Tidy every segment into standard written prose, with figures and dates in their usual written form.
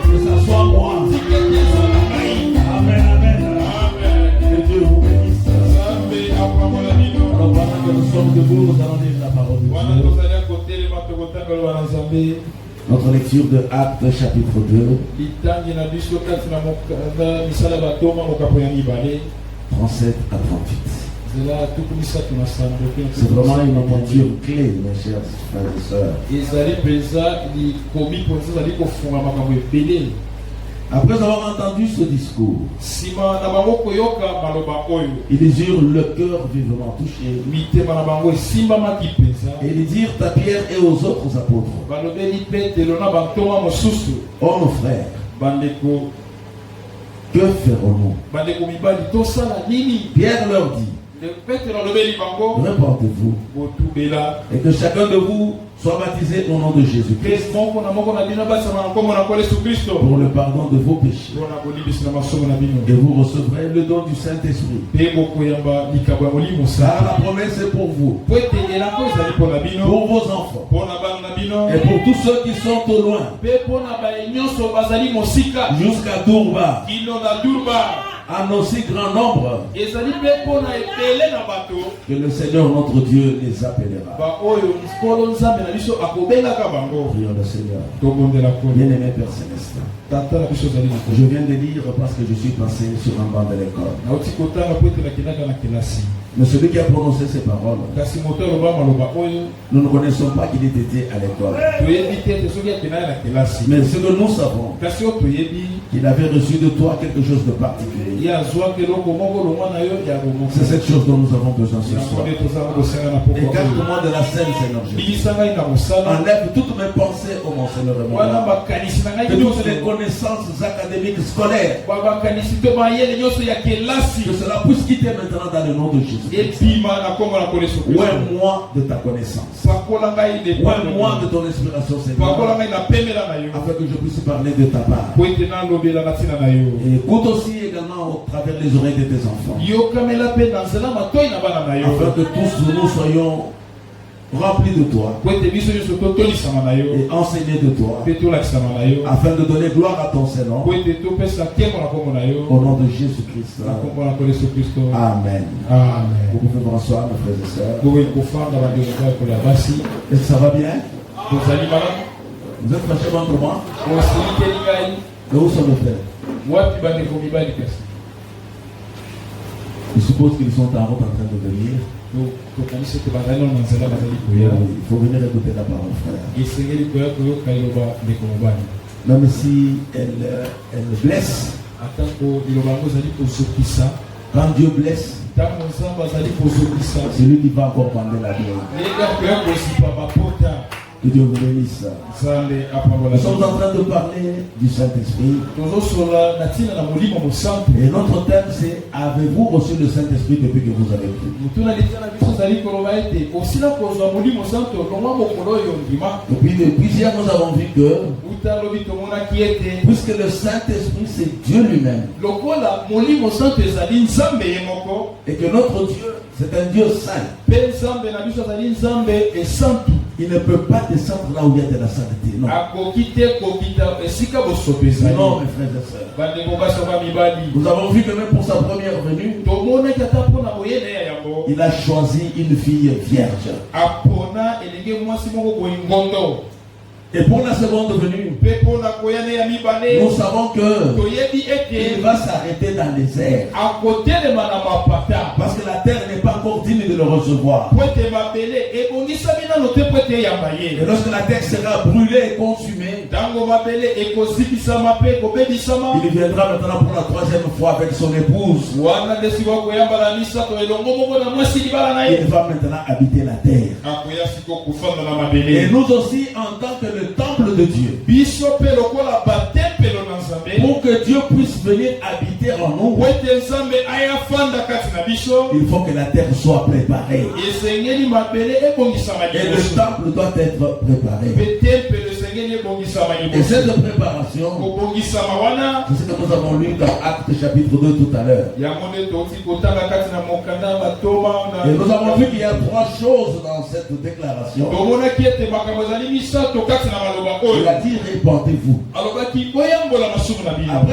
Que ça soit moi. Amen, amen. Que Dieu vous bénisse. Alors pendant que nous sommes debout, nous allons lire la parole de Dieu. Notre lecture de Actes chapitre 2. 37 à 38. C'est vraiment une aventure clé, mes chers frères et sœurs. Après avoir entendu ce discours, ils eurent le cœur vivement touché. Et ils dirent à Pierre et aux autres apôtres: Oh nos frères, que ferons-nous? Pierre leur dit: Répandez-vous et que chacun de vous soit baptisé au nom de Jésus-Christ pour le pardon de vos péchés, et vous recevrez le don du Saint-Esprit. Car la promesse est pour vous, pour vos enfants et pour tous ceux qui sont au loin, jusqu'à Durba, en aussi grand nombre que le Seigneur notre Dieu les appellera. Prions le Seigneur. Bien-aimé Père Céleste, je viens de lire parce que je suis passé sur un banc de l'école. Mais celui qui a prononcé ces paroles, nous ne connaissons pas qu'il ait été à l'école. Mais ce que nous savons, qu'il avait reçu de toi quelque chose de particulier. C'est cette chose dont nous avons besoin ce soir. Écarte-moi de la scène, Seigneur Jésus. Enlève toutes mes pensées, ô mon Seigneur et mon Dieu. Que toutes les connaissances académiques, scolaires, que cela puisse quitter maintenant dans le nom de Jésus. Ouvre-moi de ta connaissance. Ouvre-moi de ton inspiration, Seigneur, afin que je puisse parler de ta part. Et écoute aussi également au travers les oreilles de tes enfants, afin que tous nous soyons remplis de toi et enseignés de toi, afin de donner gloire à ton Seigneur, au nom de Jésus-Christ. Amen. Vous pouvez vous rasseoir, mes frères et sœurs. Est-ce que ça va bien? Vous êtes fâchés contre moi? Et où sont nos frères? Je suppose qu'ils sont en route en train de venir. Il faut venir écouter la parole, frère. Même si elle blesse, quand Dieu blesse, c'est lui qui va encore prendre la gloire. Que Dieu vous bénisse. Nous sommes en train de parler du Saint-Esprit. Et notre thème c'est: avez-vous reçu le Saint-Esprit depuis que vous avez cru? Depuis hier nous avons vu que puisque le Saint-Esprit c'est Dieu lui-même, et que notre Dieu c'est un Dieu saint, il ne peut pas descendre là où il y a de la sainteté. Non. Non, mes frères et sœurs. Nous avons vu que même pour sa première venue, il a choisi une fille vierge. Et pour la seconde venue, nous savons qu'il va s'arrêter dans les airs. Parce que la terre n'est pas encore digne de le recevoir. Et lorsque la terre sera brûlée et consumée, il viendra maintenant pour la troisième fois avec son épouse. Il va maintenant habiter la terre. Et nous aussi, en tant que le temple de Dieu, pour que Dieu puisse venir habiter en nous, il faut que la terre soit préparée. Et le temple doit être préparé. Et cette préparation, c'est ce que nous avons lu dans Actes chapitre 2 tout à l'heure. Et nous avons vu qu'il y a 3 choses dans cette déclaration. Il a dit répentez-vous. Après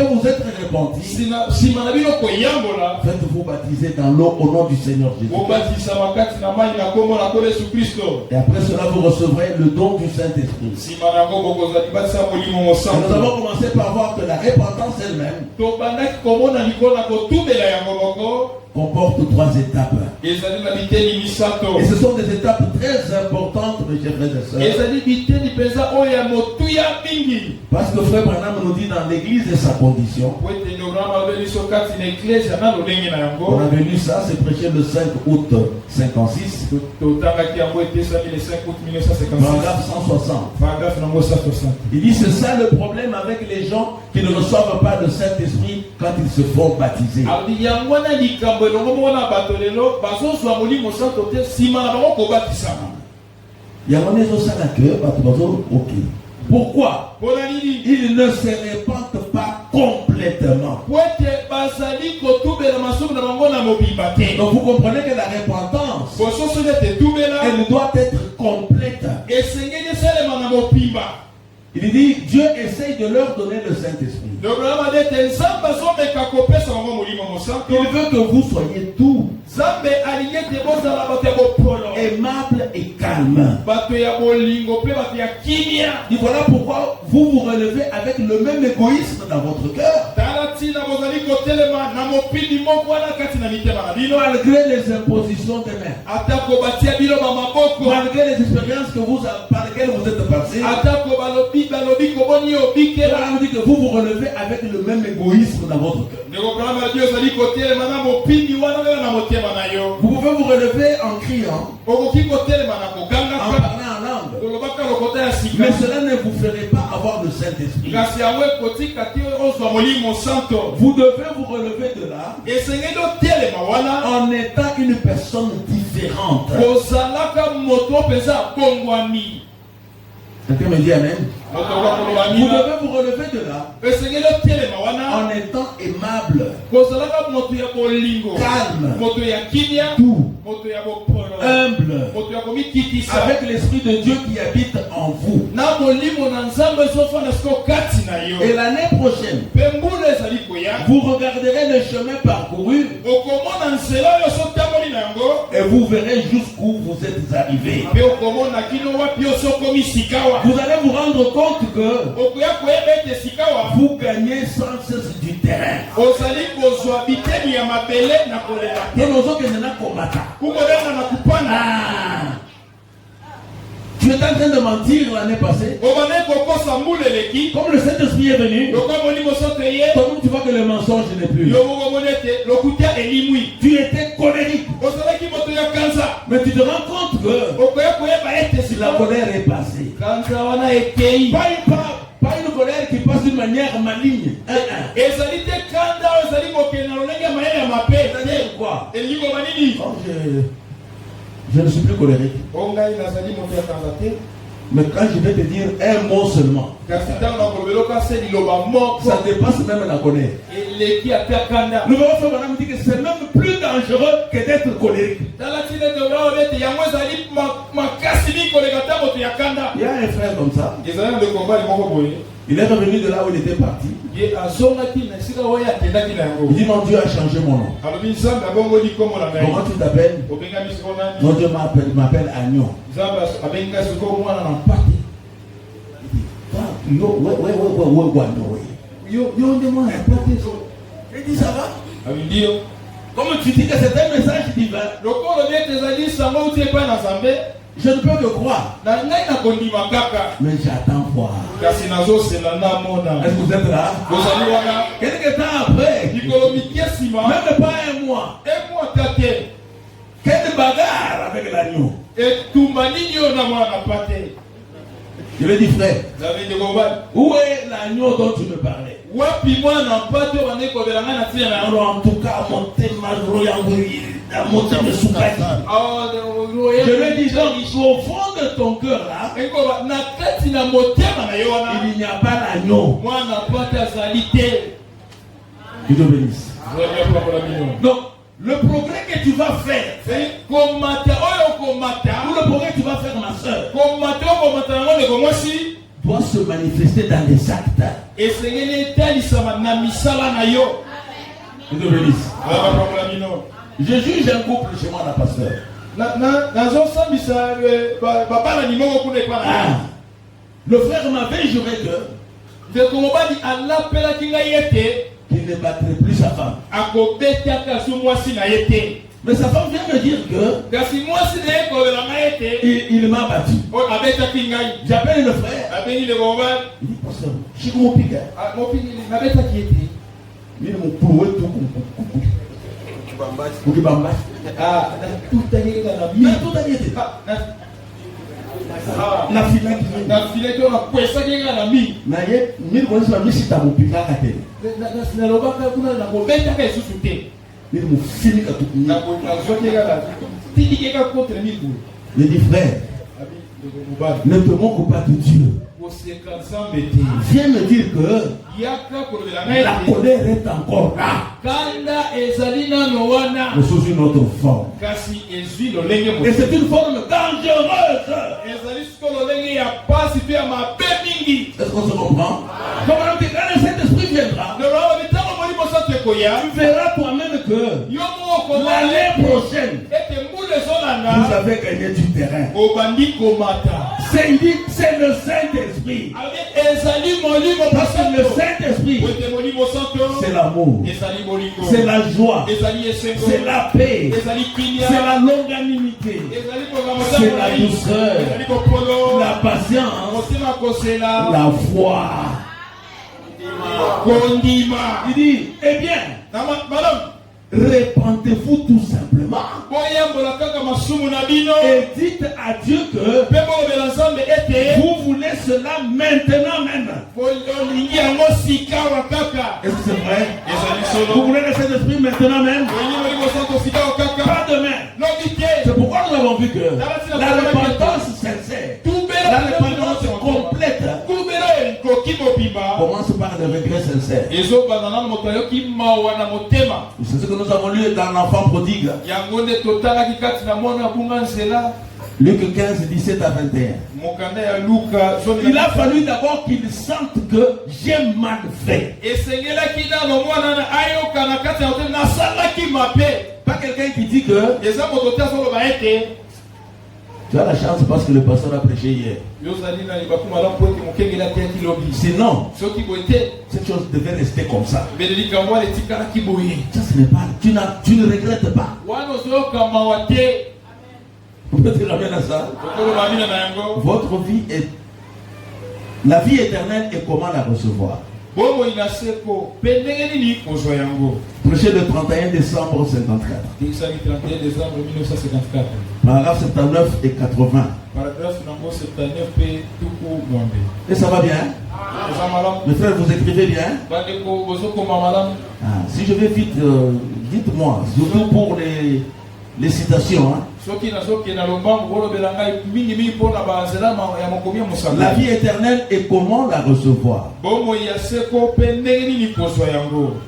vous êtes repentis, faites-vous baptiser dans l'eau au nom du Seigneur Jésus. Et après cela vous recevrez le don du Saint-Esprit. Nous avons commencé par voir que la repentance elle-même comporte 3 étapes. Et ce sont des étapes très importantes, mes chers frères et sœurs. Parce que frère Branham nous dit dans l'église et sa condition. On a venu ça, c'est prêché le 5 août 56. Paragraphe 160. Il dit c'est ça le problème avec les gens qui ne reçoivent pas le Saint-Esprit quand ils se font baptiser. Pourquoi? Ils ne se répandent pas complètement. Donc vous comprenez que la repentance, elle doit être complète. Il dit, Dieu essaye de leur donner le Saint-Esprit. Il veut que vous soyez doux, aimable et calme. Et voilà pourquoi vous vous relevez avec le même égoïsme dans votre cœur. Malgré les impositions des mains, malgré les expériences par lesquelles vous êtes passés, on dit que vous vous relevez avec le même égoïsme dans votre cœur. Vous pouvez vous relever en criant, en parlant en langue, mais cela ne vous ferait pas avoir le Saint-Esprit. Vous devez vous relever de là en étant une personne différente. Quelqu'un me dit amen. Vous devez vous relever de là en étant aimable, calme, doux, humble, avec l'Esprit de Dieu qui habite en vous. Et l'année prochaine, vous regarderez le chemin parcouru et vous verrez jusqu'où vous êtes arrivé. Vous allez vous rendre compte que vous gagnez sans cesse du terrain. Tu étais en train de mentir l'année passée. Comme le Saint-Esprit est venu, toi-même tu vois que le mensonge n'est plus. Tu étais colérique. Mais tu te rends compte que la colère est passée. Pas une colère qui passe d'une manière maligne. Quoi? Je ne suis plus colérique. Mais quand je vais te dire un mot seulement, ça dépasse même la colère. Le Frère Branham dit que c'est même plus dangereux que d'être colérique. Il y a un frère comme ça. Il est revenu de là où il était parti. Il dit non, Dieu a changé mon nom. Comment tu t'appelles? Non, Dieu m'appelle Agnon. Il dit ça va? Comme tu dis que c'est un message divin, je ne peux que croire. Mais j'attends voir. Est-ce que vous êtes là? Quelque temps après, même pas un mois, quelle bagarre avec l'agneau. Je lui ai dit, frère, où est l'agneau dont tu me parlais? En tout cas, mon thème, Je lui dis donc, au fond de ton cœur là, il n'y a pas l'agneau. Dieu te bénisse. Donc, le progrès que tu vas faire, ou le progrès que tu vas faire, ma soeur, doit se manifester dans les actes. Dieu te bénisse. Je juge un couple chez moi, la pasteur. Le frère m'avait juré qu'il ne battrait plus sa femme. Mais sa femme vient me dire que il m'a battu. J'appelle le frère. Il dit, pasteur, je suis mon piquet. Il dit, mon pouet tout. La fille qui a kwesa kenga na mi na ye mimi kwa sababu mimi sitamupika kate na lobaka kuna na kobeta ka isusu te mimi mufini ka tu na ko zokenga la tiki keka contre miku. Il dit frère, ne te moque pas de Dieu. Viens me dire que la colère est encore là. Mais sous une autre forme. Et c'est une forme dangereuse. Est-ce qu'on se comprend? Quand le Saint-Esprit viendra, tu verras toi-même que l'année prochaine, vous avez gagné du terrain. C'est le Saint-Esprit. Parce que le Saint-Esprit, c'est l'amour, c'est la joie, c'est la paix, c'est la longanimité, c'est la douceur, la patience, la foi. Il dit, eh bien, répentez-vous tout simplement et dites à Dieu que vous voulez cela maintenant même. Est-ce que c'est vrai? Vous voulez le Saint-Esprit maintenant même? Pas demain. C'est pourquoi nous avons vu que la repentance sincère, la repentance complète commence par le regret sincère. C'est ce que nous avons lu dans l'enfant prodigue. Luc 15, 17 à 21. Il a fallu d'abord qu'il sente que j'ai mal fait. Pas quelqu'un qui dit que tu as la chance parce que le pasteur a prêché hier. Sinon, cette chose devait rester comme ça. Ça, ce n'est pas. Tu ne regrettes pas. Vous pouvez dire amen à ça. Votre vie est. La vie éternelle et comment la recevoir? Prêché le 31 décembre 1954. Paragraphe 79 et 80. Et ça va bien? Mes frères, vous écrivez bien? Si je vais vite, dites-moi, surtout pour les citations. Hein? La vie éternelle et comment la recevoir?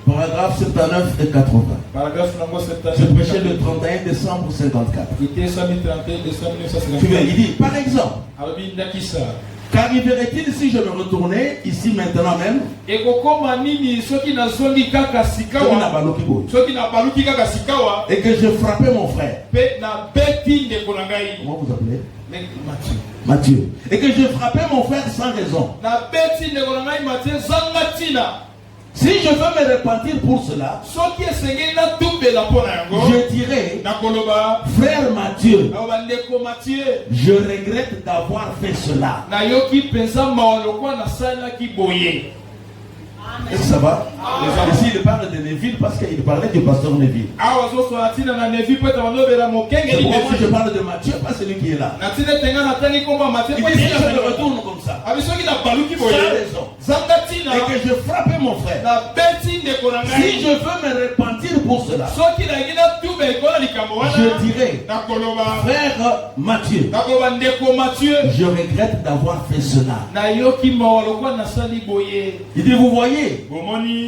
Paragraphe 79 et 80. C'est prêché le 31 décembre 54. Il dit, par exemple, qu'arriverait-il si je me retournais ici maintenant même? Et que je frappais mon frère. Comment vous appelez? Mathieu. Et que je frappais mon frère sans raison. Si je veux me repentir pour cela, je dirais, frère Mathieu, je regrette d'avoir fait cela. Est-ce que ça va? Ici il parle de Neville parce qu'il parlait du pasteur Neville. C'est pourquoi je parle de Matthieu, pas celui qui est là. Il dit si je me retourne comme ça, sans raison, et que je frappais mon frère, Si je veux me repentir pour cela, je dirais, frère Mathieu, je regrette d'avoir fait cela. Il dit, vous voyez,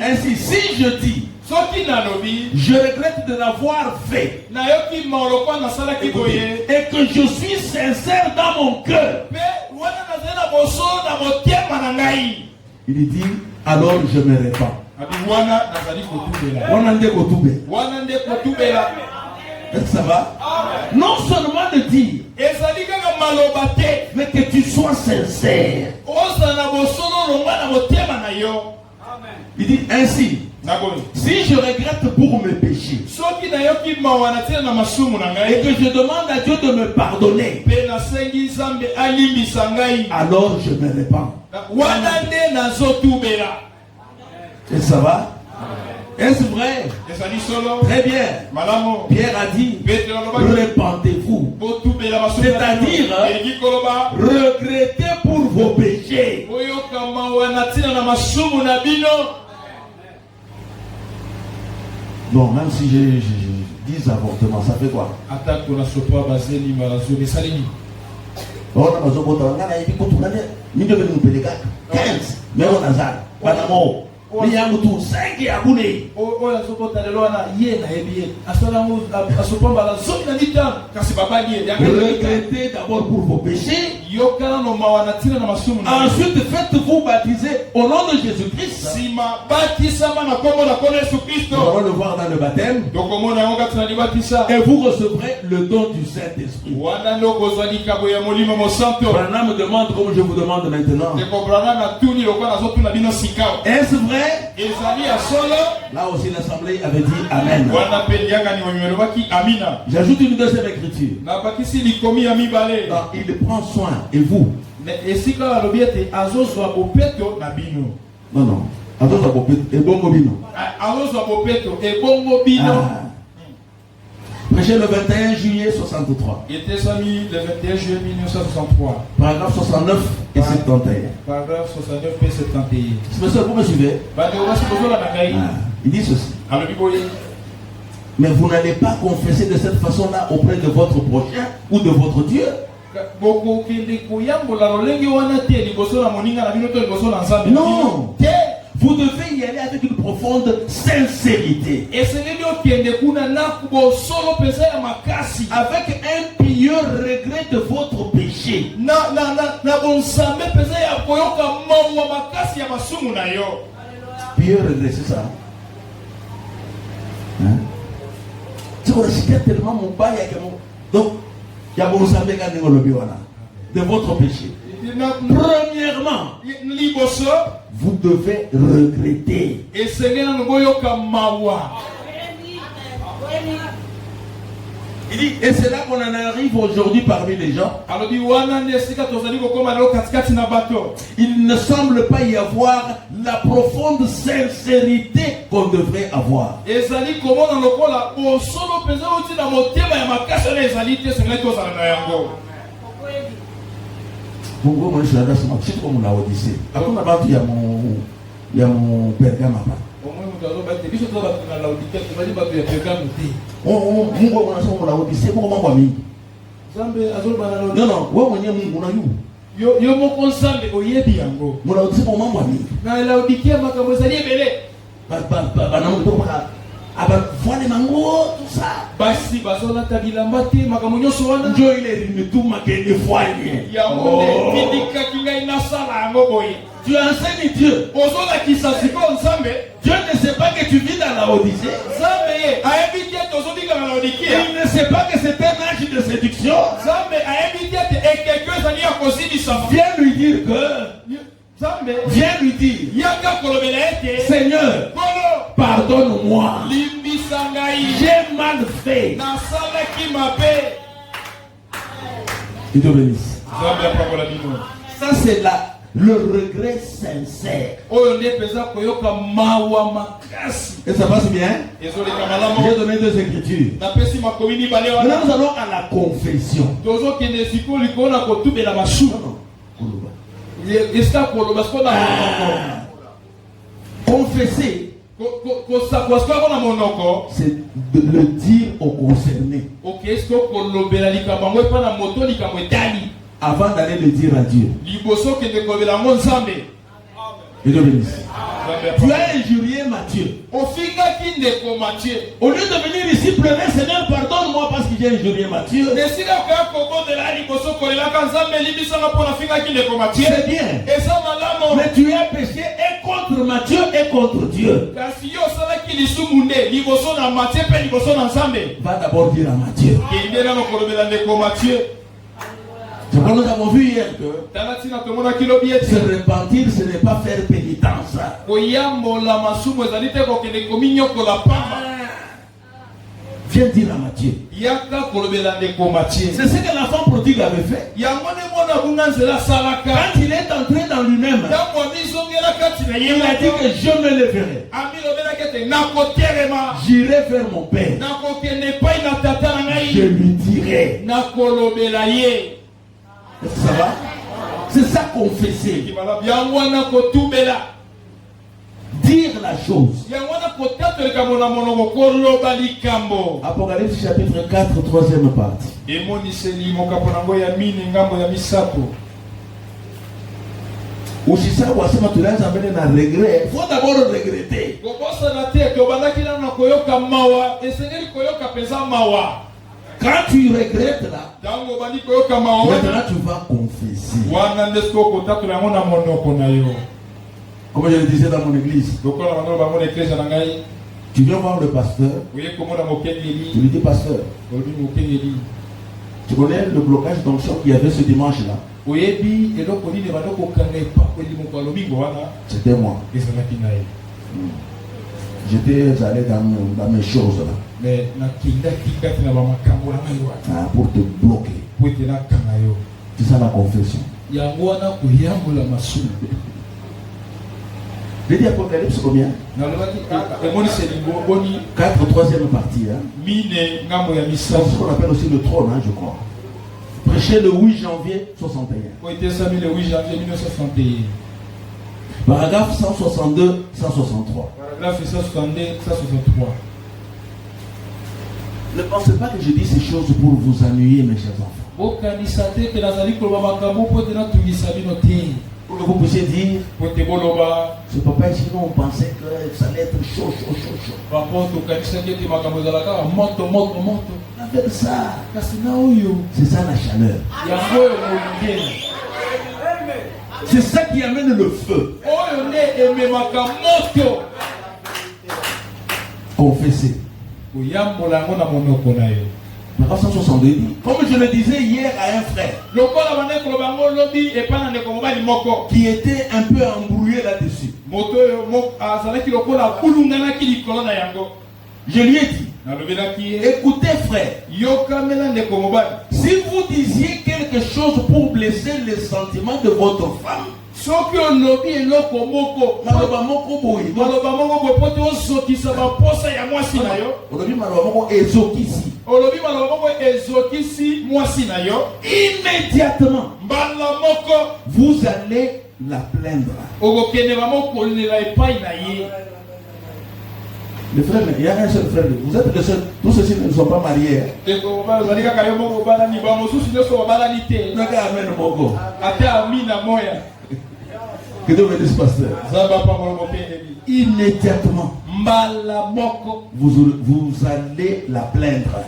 ainsi si je dis, je regrette de l'avoir fait, et que je suis sincère dans mon cœur, il dit, alors je me répands. Est-ce que ça va? Non seulement de dire, mais que tu sois sincère. Il dit ainsi, si je regrette pour mes péchés et que je demande à Dieu de me pardonner, alors je me répands. Et ça va? Est-ce vrai? Très bien. Pierre a dit, répentez-vous. C'est-à-dire, regrettez pour vos péchés. Bon, même si je dis avortement, ça fait quoi? Regrettez d'abord pour vos péchés. Ensuite, faites-vous baptiser au nom de Jésus-Christ. Nous allons le voir dans le baptême. Et vous recevrez le don du Saint-Esprit. Branham me demande comme je vous demande maintenant. Est-ce vrai? Là aussi l'assemblée avait dit Amen. J'ajoute une deuxième écriture. Il prend soin. Et vous? Non, non. Prêché le 21 juillet 63. Il était sami le 21 juillet 1963. Paragraphe 69 et 71. Paragraphe 69 et 71. C'est vous me suivez? Il dit ceci. Mais vous n'allez pas confesser de cette façon-là auprès de votre prochain ou de votre Dieu. Non. Vous devez y aller avec une profonde sincérité. Avec un pieux regret de votre péché. Pieux regret, c'est ça? Hein? C'est tellement mon bail. Donc, il y a bon de votre péché. Premièrement, vous devez regretter. Il dit, et c'est là qu'on en arrive aujourd'hui parmi les gens. Il ne semble pas y avoir la profonde sincérité qu'on devrait avoir. Bongo moi je suis là sur ma petite comme la Odyssée. Après ma bande il y a mon père et ma papa. On a son la Odyssée pour moi mi. Non non, ouais on y a mon na yo mo konsambe oyebi yango. Mon la Odyssée pour moi mi. Na la Odyssée makambo zali ebele. Ba na mo to ka aba voile mango tout ça. Basi bazola tabilamba te makambo nyoso wana. Njo ile rimitu makende voile. Ya monde bidika kinga inasala yango boye. Tu enseignes Dieu. Dieu ne sait pas que tu vis dans la Odyssée. Il ne sait pas que c'est un âge de séduction. Viens lui dire que. Viens lui dire. Seigneur, pardonne-moi. J'ai mal fait. Il te bénisse. Ça c'est le regret sincère. Et ça passe bien? J'ai donné deux écritures. Maintenant nous allons à la confession. Confesser c'est de le dire aux concernés. Avant d'aller le dire à Dieu. Et de bénisse. Tu as injurié Matthieu. Au lieu de venir ici pleurer, Seigneur, pardonne-moi parce que j'ai injurié Matthieu. C'est bien. Mais tu as péché et contre Matthieu et contre Dieu. Va d'abord dire à Matthieu. C'est comme nous avons vu hier que se repentir, ce n'est pas faire pénitence. Viens dire à Matthieu. C'est ce que l'enfant prodigue avait fait. Quand il est entré dans lui-même, il a dit que je me lèverai. J'irai vers mon père. Je lui dirai. Ça va? C'est ça confesser. Dire la chose. Apocalypse chapitre 4, troisième partie. Il faut d'abord regretter. Quand tu regrettes là, maintenant tu vas confesser. Comme je le disais dans mon église, tu viens voir le pasteur, tu lui dis pasteur, tu connais le blocage d'onction qu'il y avait ce dimanche là? C'était moi. J'étais allé dans mes choses là. Pour te bloquer. C'est ça la confession. J'ai dit Apocalypse combien? 4, troisième partie. C'est ce qu'on appelle aussi le trône, je crois. Prêché le 8 janvier 61. Paragraphe 162, 163. Ne pensez pas que je dis ces choses pour vous ennuyer, mes chers enfants. Pour que vous puissiez dire, ce papa ici, on pensait que ça allait être chaud. Avec ça, c'est ça la chaleur. C'est ça qui amène le feu. Confessez. Paragraphe 162 dit, comme je le disais hier à un frère qui était un peu embrouillé là-dessus, je lui ai dit, écoutez frère, si vous disiez quelque chose pour blesser les sentiments de votre femme, immédiatement vous allez la plaindre. Les frères, il y a un seul frère. Vous êtes le seul. Tous ceux-ci ne sont pas mariés. Que Dieu bénisse pasteur. Immédiatement, vous allez la plaindre.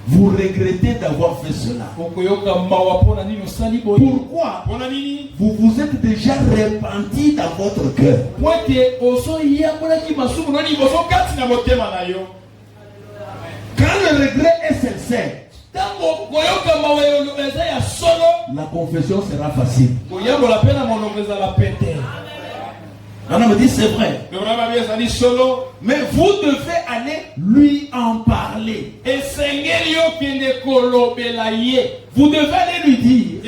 Vous regrettez d'avoir fait cela. Pourquoi? Vous vous êtes déjà repenti dans votre cœur. Quand le regret est sincère, la confession sera facile. On me dit c'est vrai. Mais vous devez aller lui en parler. Vous devez aller lui dire,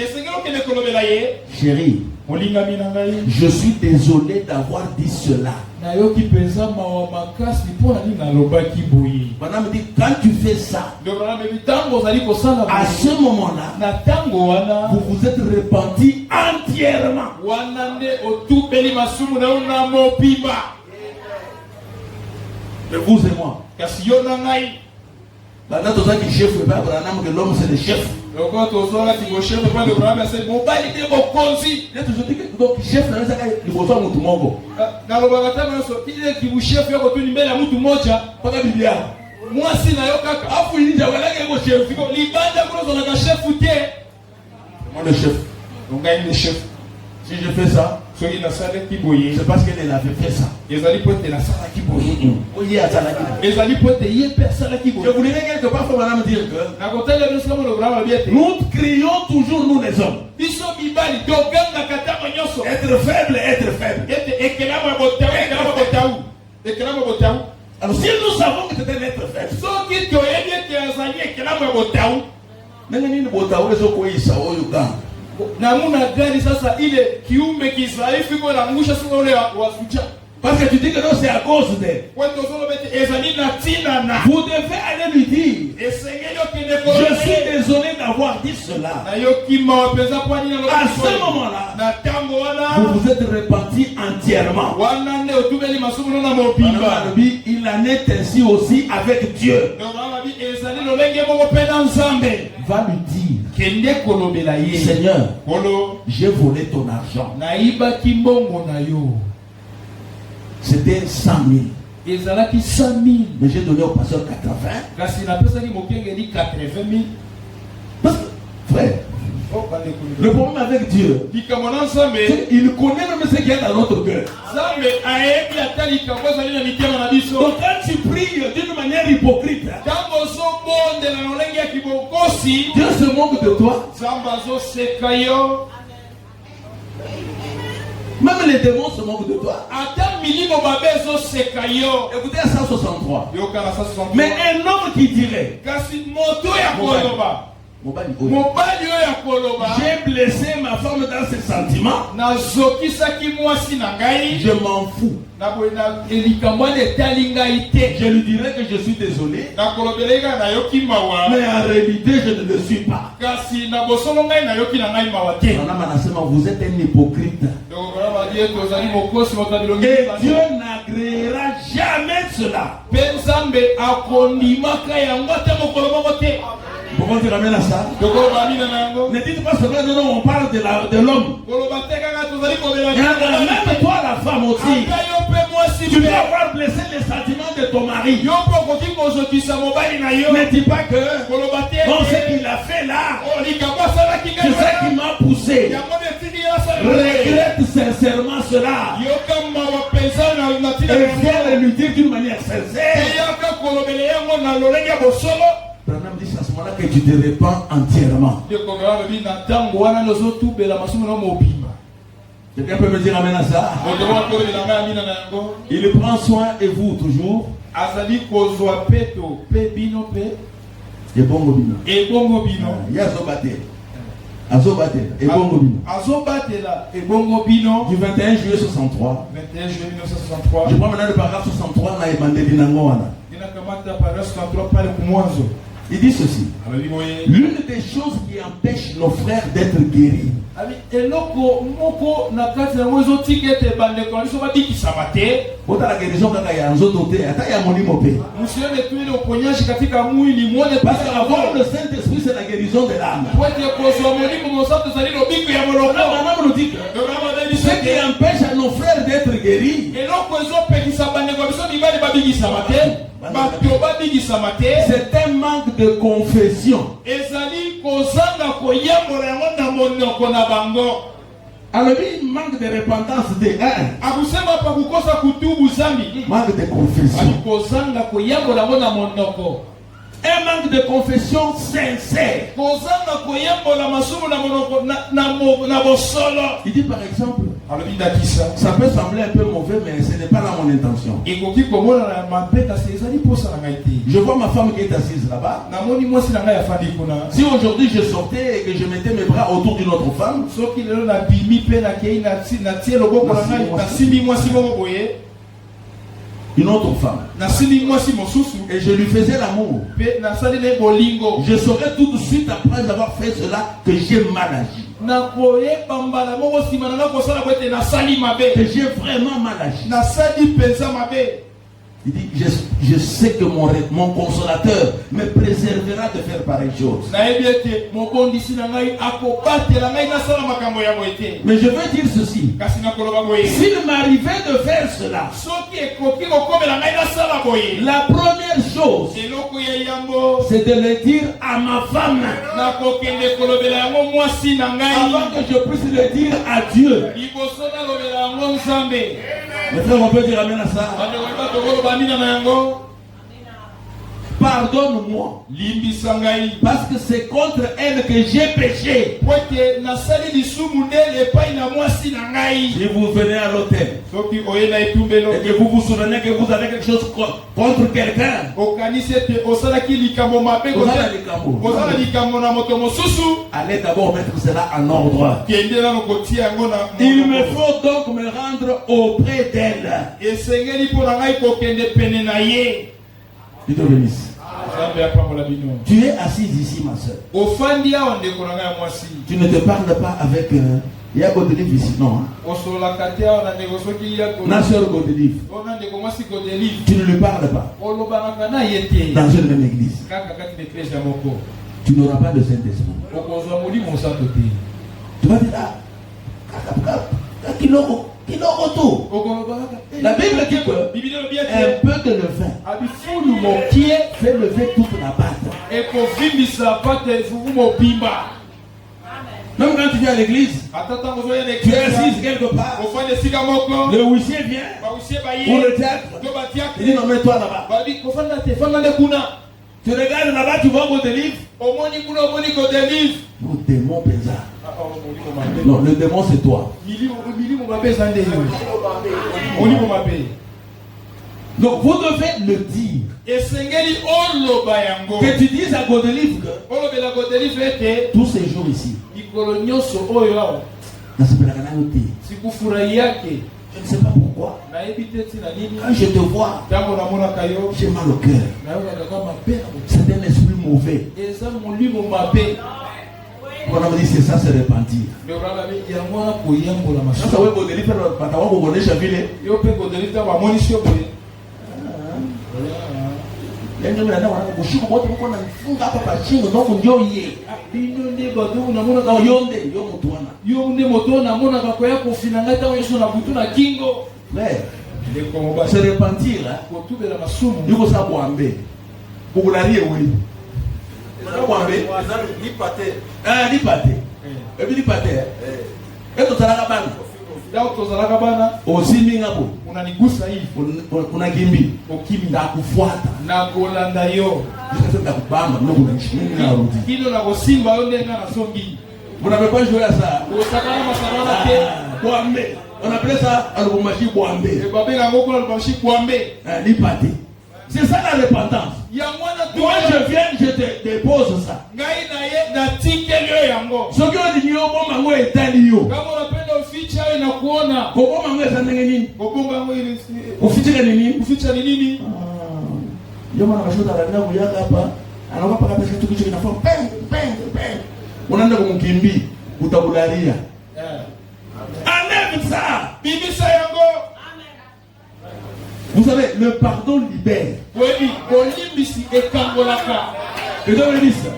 chérie, Je suis désolé d'avoir dit cela. Madame dit, quand tu fais ça, à ce moment-là, vous vous êtes repenti entièrement. Mais vous et moi. Chef, l'homme c'est le chef. Donc chef le chef. Si je fais ça, c'est parce qu'elle avait fait ça. Je voulais quelque part pour madame dire que nous crions toujours, nous les hommes. Être faible, être faible. Alors si nous savons que c'est un être faible, parce que tu dis que non, c'est à cause d'elle. Vous devez aller lui dire, je suis désolé d'avoir dit cela. À ce moment-là, vous vous êtes repenti entièrement. Il en est ainsi aussi avec Dieu. Va lui dire, Seigneur, j'ai volé ton argent. C'était 100 000. Mais j'ai donné au pasteur 80. Parce que, frère, le problème avec Dieu, il connaît même ce qu'il y a dans notre cœur. Donc quand tu pries d'une manière hypocrite, Dieu se moque de toi. Même les démons se moquent de toi. Écoutez à 163. Mais un homme qui dirait, j'ai blessé ma femme dans ses sentiments, je m'en fous. Je lui dirais que je suis désolé, mais en réalité je ne le suis pas. Vous êtes un hypocrite. Et Dieu n'agréera jamais cela. Pourquoi tu ramènes à ça? Ne dites pas seulement non, on parle de l'homme. Même toi la femme aussi. Tu peux avoir blessé les sentiments de ton mari. Ne dis pas que non, ce qu'il a fait là, c'est ce qui m'a poussé. Regrette sincèrement cela. Et viens lui dire d'une manière sincère. Branham dit à ce moment-là que tu te repens entièrement. Quelqu'un peut me dire amen à ça? Il prend soin de vous toujours. Et bon bino. Du 21 juillet 63. Je prends maintenant le paragraphe 63. Il dit ceci. L'une des choses qui empêche nos frères d'être guéris, la guérison parce qu'avoir le Saint-Esprit c'est la guérison de l'âme. Ce qui empêche à nos frères d'être guéris, c'est un manque de confession. Alors il manque de repentance de manque de confession. Un manque de confession sincère. Il dit par exemple, ça peut sembler un peu mauvais, mais ce n'est pas là mon intention. Je vois ma femme qui est assise là-bas. Si aujourd'hui je sortais et que je mettais mes bras autour d'une autre femme, une autre femme, et je lui faisais l'amour, je saurais tout de suite après avoir fait cela que j'ai mal agi, que j'ai vraiment mal agi. Il dit, je sais que mon consolateur me préservera de faire pareille chose. Mais je veux dire ceci. S'il m'arrivait de faire cela, la première chose, c'est de le dire à ma femme, avant que je puisse le dire à Dieu. Les frères, on peut dire amen à ça. Pardonne-moi, parce que c'est contre elle que j'ai péché. Si vous venez à l'hôtel et que vous vous souvenez que vous avez quelque chose contre quelqu'un, allez d'abord mettre cela en ordre. Il me faut donc me rendre auprès d'elle. Dieu te bénisse. Tu es assise ici, ma soeur. Tu ne te parles pas avec Godelive ici, non. Ma soeur Godelive. Tu ne lui parles pas. Dans une même église. Tu n'auras pas de Saint-Esprit. Tu vas dire, la Bible dit que un peu de levain fait lever toute la pâte. Même quand tu viens à l'église, tu es assise quelque part, le huissier vient, ou le diacre, il dit non, mets-toi là-bas. Tu regardes là-bas, tu vois Godelive. Le démon bizarre. Non, le démon c'est toi. Donc vous devez le dire. Que tu dises à Godelive que tous ces jours ici, je ne sais pas pourquoi. Quand je te vois, j'ai mal au cœur. C'est un esprit mauvais. On a dit c'est ça, c'est repentir. Se repentir, il faut savoir pour la rire, oui. Unanigusa hivi unakimbi ukimbi kufuata na kolanda yo sasa kubamba ndio kunashimini na rudi kilo na kusimba yonde ngana songi unapekwa jouer ça usakana masana ke kwambe on appelle ça alumashi kwambe e babela ngoko alumashi kwambe lipate. C'est ça la repentance. Moi je viens, je te dépose ça. Ce que on dit, on est italien. Comment on est nini? Ufichika nini? Uficha nini? Ndio maana mashuhuda wanataka kuyaka hapa. Anaogopa kabisa kitu kicho kinafaa bang bang bang. Unaenda kumkimbi, utabularia. Enlève ça. Bibi ça yango. Vous savez, le pardon libère. Je te le dis ça.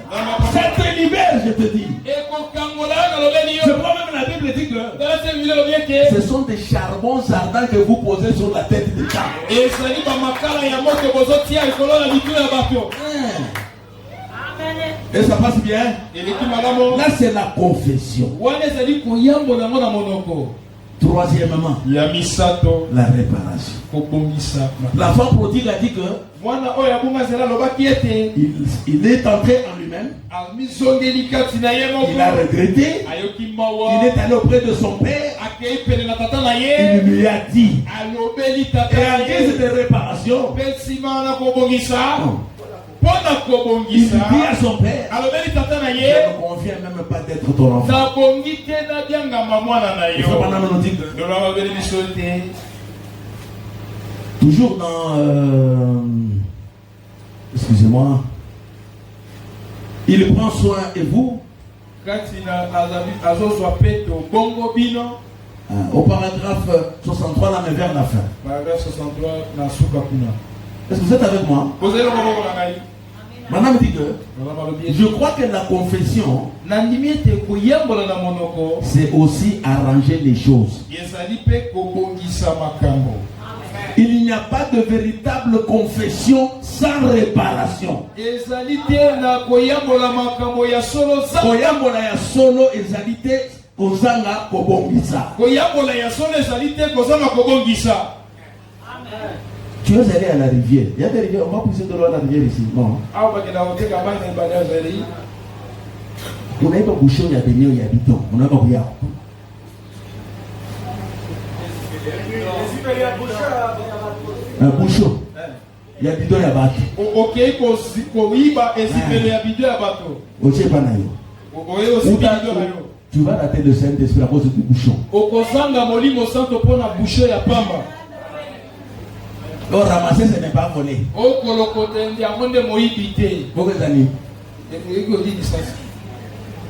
Ça te libère, je te dis. Je crois même la Bible dit que ce sont des charbons ardents que vous posez sur la tête des gens. Et ça passe bien. Là, c'est la confession. Troisièmement, la réparation. La femme prodigue a dit que il est entré en lui-même. Il a regretté. Il est allé auprès de son père. Il lui a dit. Et à guise de réparation, il dit à son père, je ne conviens même pas d'être ton enfant. Toujours dans excusez-moi, il prend soin et vous au paragraphe 63 là, mais vers la fin. Paragraphe 63 est-ce que vous êtes avec moi? Madame dit que je crois que la confession, c'est aussi arranger les choses. Il n'y a pas de véritable confession sans réparation. Tu es allé à la rivière. Il y a des rivières. On va pousser de l'eau à la rivière ici. Non. On n'a pas bouché, il y a des lieux, il y a des bidons. On n'a pas bouillé. Un bouchon. Il y a bidon, il y a bateau. Ok, tu vas rater le Saint-Esprit à cause du bouchon. Donc ramasser, ce n'est pas voler.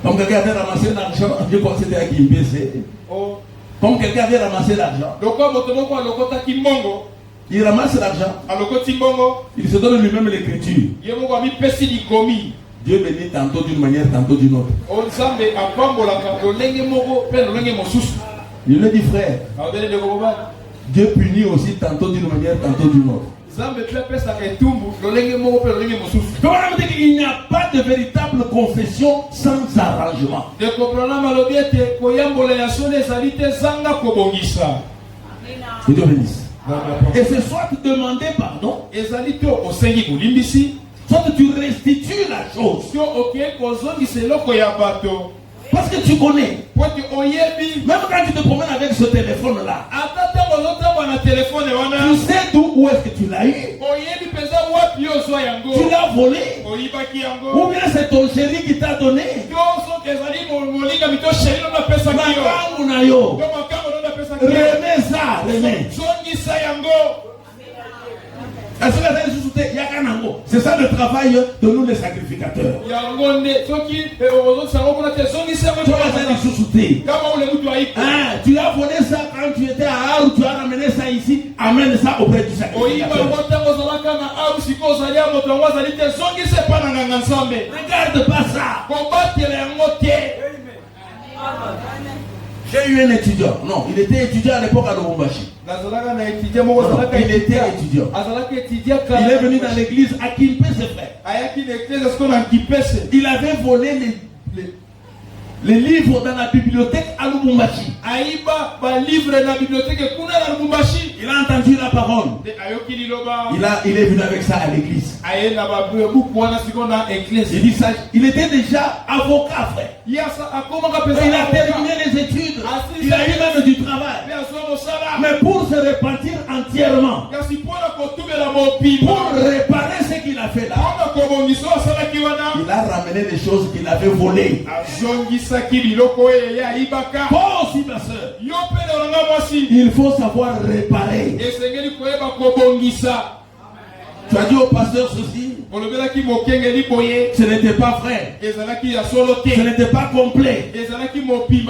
Comme quelqu'un avait ramassé l'argent, je pense que c'était à Kimbese. Comme quelqu'un avait ramassé l'argent, il ramasse l'argent, il se donne lui-même l'écriture. Dieu bénit tantôt d'une manière, tantôt d'une autre. Il lui dit, frère, Dieu punit aussi tantôt d'une manière, tantôt d'une autre. Il n'y a pas de véritable confession sans arrangement. Que Dieu bénisse. Et c'est soit demander pardon, soit tu restitues la chose. Parce que tu connais. Même quand tu te promènes avec ce téléphone-là, tu sais où est-ce que tu l'as eu. Tu l'as volé. Ou bien c'est ton chéri qui t'a donné. Remets ça, remets. C'est ça le travail de nous les sacrificateurs. Tu as volé ça quand tu étais à Arou, tu as ramené ça ici, amène ça auprès du sacrificateur. Regarde pas ça. J'ai eu un étudiant. Non, il était étudiant à l'époque à Lubumbashi. Il était étudiant. Il est venu dans l'église à Kimpese, frère. Il avait volé les livres dans la bibliothèque à Lubumbashi. Il a entendu la parole. Il est venu avec ça à l'église. Il était déjà avocat, frère. Il a terminé les études. Il a eu même du travail. Mais pour se repentir entièrement, pour réparer ce qu'il a fait là, il a ramené les choses qu'il avait volées. Toi aussi, ma soeur, il faut savoir réparer. Tu as dit au pasteur ceci, ce n'était pas vrai, ce n'était pas complet.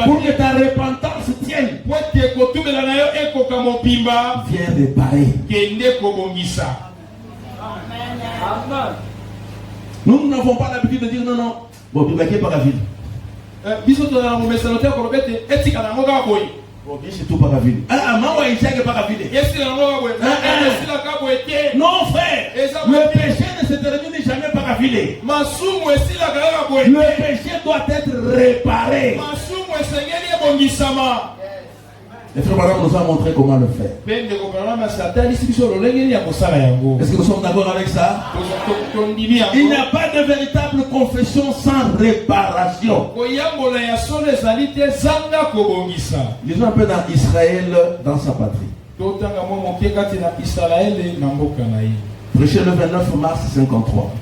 Pour que ta repentance tienne, viens réparer. Nous n'avons pas l'habitude de dire non, non, bon, tu vas pas la ville. C'est tout pas la ville. Non, frère, le péché ne se termine jamais par la ville. Le péché doit être réparé. Et frère Branham nous a montré comment le faire. Est-ce que nous sommes d'accord avec ça? Il n'y a pas de véritable confession sans réparation. Lisons un peu dans Israël, dans sa patrie. Prêchez le 29 mars 53.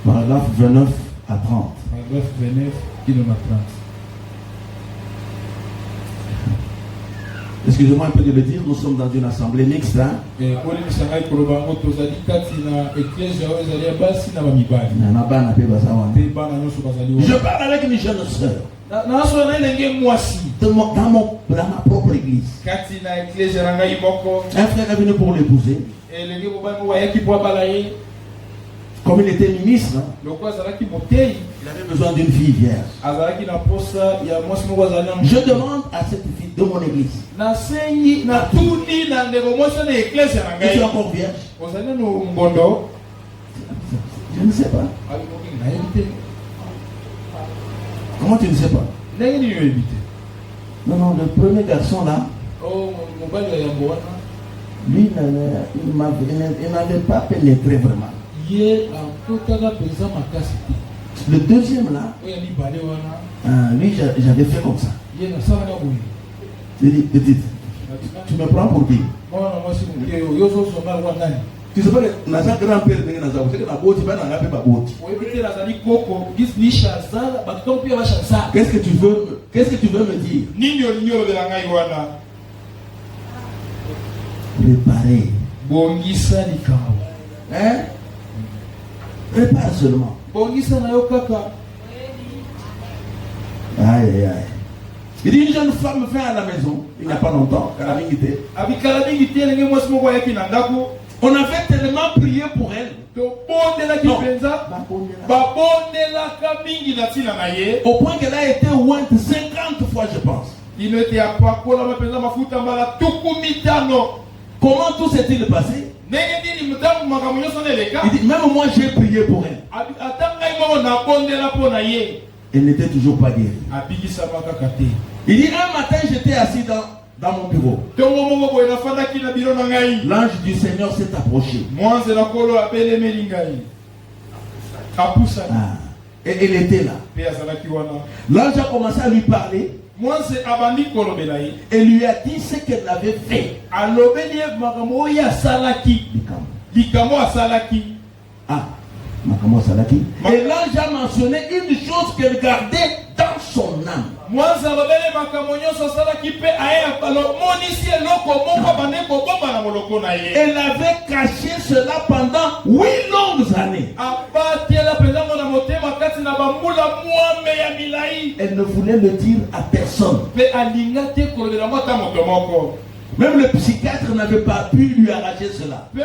Paragraphe 29 à 30. Paragraphe 29 à 30. Excusez-moi un peu de le dire, nous sommes dans une assemblée mixte. Hein? Je parle avec mes jeunes sœurs. Dans ma propre église. Un frère est venu pour l'épouser. Comme il était ministre, hein, il avait besoin d'une fille vierge. Je demande à cette fille de mon église. Es-tu encore vierge? Je ne sais pas. Comment tu ne sais pas? Non, le premier garçon là, lui, il n'avait pas pénétré vraiment. Le deuxième là, lui, j'avais fait comme ça. Je dis, petite, tu me prends pour qui? Tu sais pas que dans un grand-père, c'est que la beauté, tu vas dans la paix, Qu'est-ce que tu veux me dire? Réparer. Hein? Répare seulement. Aïe. Il dit une jeune femme vient à la maison, il n'y a pas longtemps, on avait tellement prié pour elle. Au point qu'elle a été ointe 50 fois, je pense. Comment tout s'est-il passé? Il dit, même moi j'ai prié pour elle. Elle n'était toujours pas guérie. Il dit, un matin j'étais assis dans mon bureau. L'ange du Seigneur s'est approché. Et elle était là. L'ange a commencé à lui parler. Et lui a dit ce qu'elle avait fait. Et l'ange a mentionné une chose qu'elle gardait dans son âme. Elle avait caché cela pendant 8 longues années. Elle ne voulait le dire à personne. Même le psychiatre n'avait pas pu lui arracher cela. Dès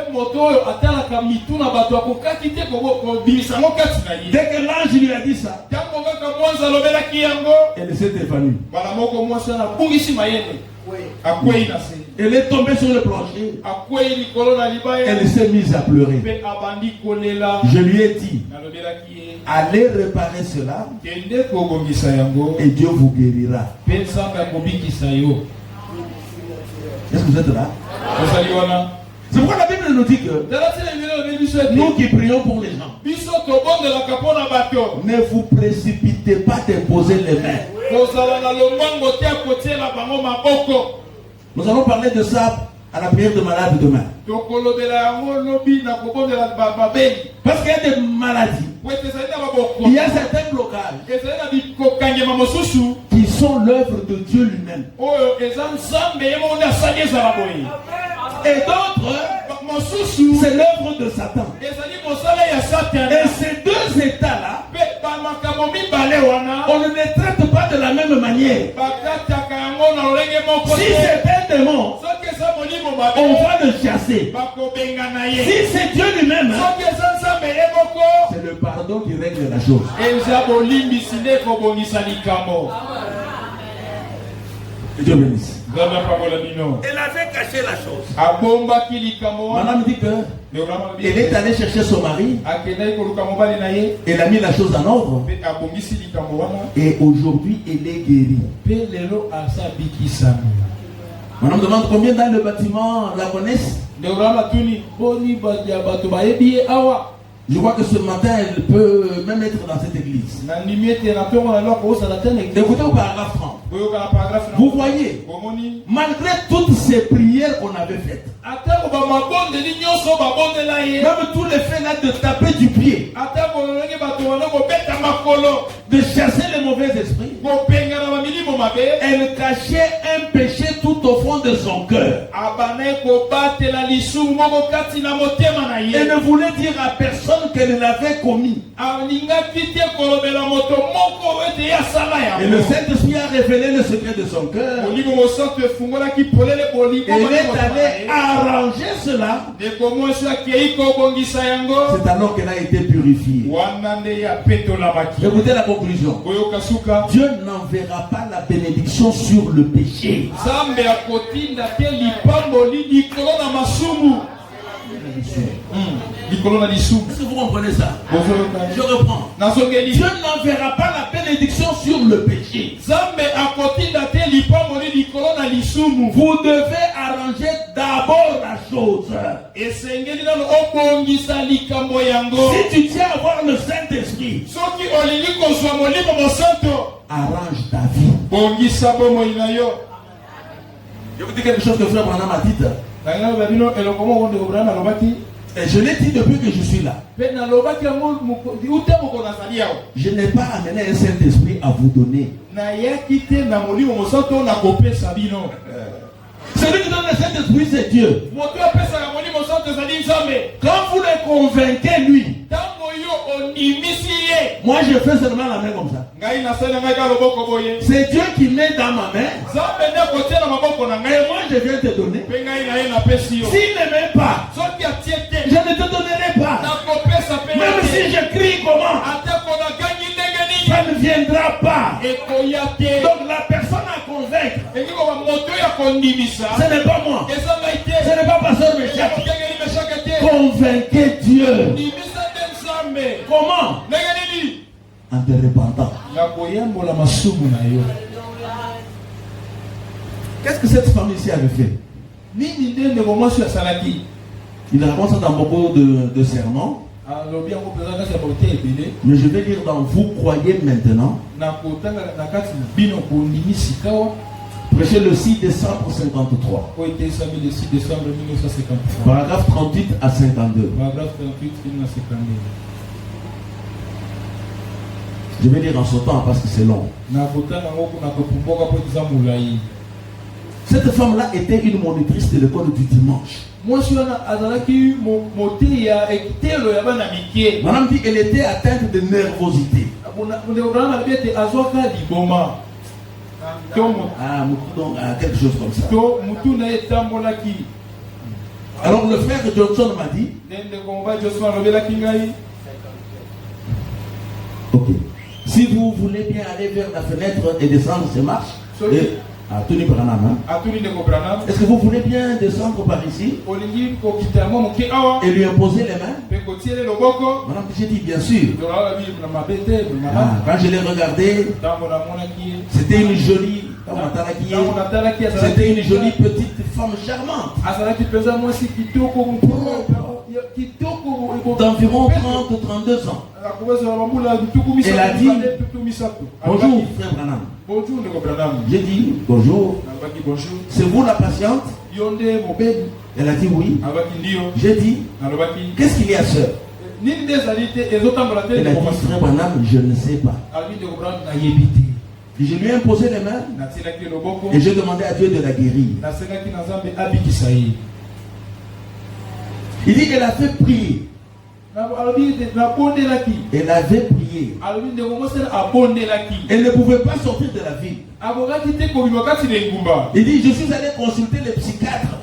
que l'ange lui a dit ça, elle s'est évanouie. Elle est tombée sur le plancher. Elle s'est mise à pleurer. Je lui ai dit, allez réparer cela et Dieu vous guérira. Est-ce que vous êtes là? C'est pourquoi la Bible nous dit que nous qui prions pour les gens, ne vous précipitez pas d'imposer les mains. Nous allons parler de ça à la prière de malade demain. Parce qu'il y a des maladies, il y a certains blocages qui sont l'œuvre de Dieu lui-même. Et d'autres, c'est l'œuvre de Satan. Et ces deux états-là, on ne les traite pas de la même manière. Si c'est un démon, on va le chasser. Si c'est Dieu lui-même, c'est le pardon qui règle la chose. Dieu bénisse. Elle avait caché la chose. Madame dit que elle est allée chercher son mari. Elle a mis la chose en ordre. Et aujourd'hui, elle est guérie. Madame demande combien dans le bâtiment la connaissent. Je crois que ce matin, elle peut même être dans cette église. Écoutez au paragraphe 30. Vous voyez, malgré toutes ces prières qu'on avait faites, même tous les faits là de taper du pied, de chasser les mauvais esprits, elle cachait un péché tout au fond de son cœur. Elle ne voulait dire à personne qu'elle l'avait commis. Et le Saint-Esprit a révélé le secret de son cœur. Elle est allée arranger cela. C'est alors qu'elle a été purifiée. Écoutez la conclusion. Dieu n'enverra pas la bénédiction sur le péché. Est-ce que vous comprenez ça? Je reprends. Dieu n'enverra pas la bénédiction sur le péché. Vous devez arranger d'abord la chose. Si tu tiens à avoir le Saint-Esprit, arrange ta vie. Je vous dis quelque chose que frère Branham a dit. Et je l'ai dit depuis que je suis là. Je n'ai pas amené un Saint-Esprit à vous donner. Celui qui donne le Saint-Esprit, c'est Dieu. Quand vous le convainquez, lui, moi je fais seulement la main comme ça. C'est Dieu qui met dans ma main. Et moi je viens te donner. S'il ne met pas, je ne te donnerai pas. Même si je crie comment, ça ne viendra pas. Donc la personne à convaincre, ce n'est pas moi. Ce n'est pas pasteur Méchac. Convainquez Dieu. Comment? En te repentant. Qu'est-ce que cette femme ici avait fait? Il raconte ça dans beaucoup de sermons. Mais je vais lire dans Vous croyez maintenant. Prêchez le 6 décembre 53. Paragraphe 38 à 52. Je vais lire en sautant parce que c'est long. Cette femme-là était une monitrice de l'école du dimanche. Madame dit qu'elle était atteinte de nervosité. Quelque chose comme ça. Alors le frère Johnson m'a dit, ok, si vous voulez bien aller vers la fenêtre et descendre ces marches, est-ce que vous voulez bien descendre par ici et lui imposer les mains? Madame, j'ai dit bien sûr. Quand je l'ai regardé, c'était une jolie, c'était une jolie petite femme charmante. D'environ 30-32 ans. Elle a dit bonjour frère Branham. J'ai dit bonjour. C'est vous la patiente? Elle a dit oui. J'ai dit qu'est-ce qu'il y a sœur? Elle a dit frère Branham, je ne sais pas. Je lui ai imposé les mains et j'ai demandé à Dieu de la guérir. Il dit qu'elle a fait prier. Elle avait prié. Elle ne pouvait pas sortir de la ville. Il dit, je suis allé consulter les psychiatres.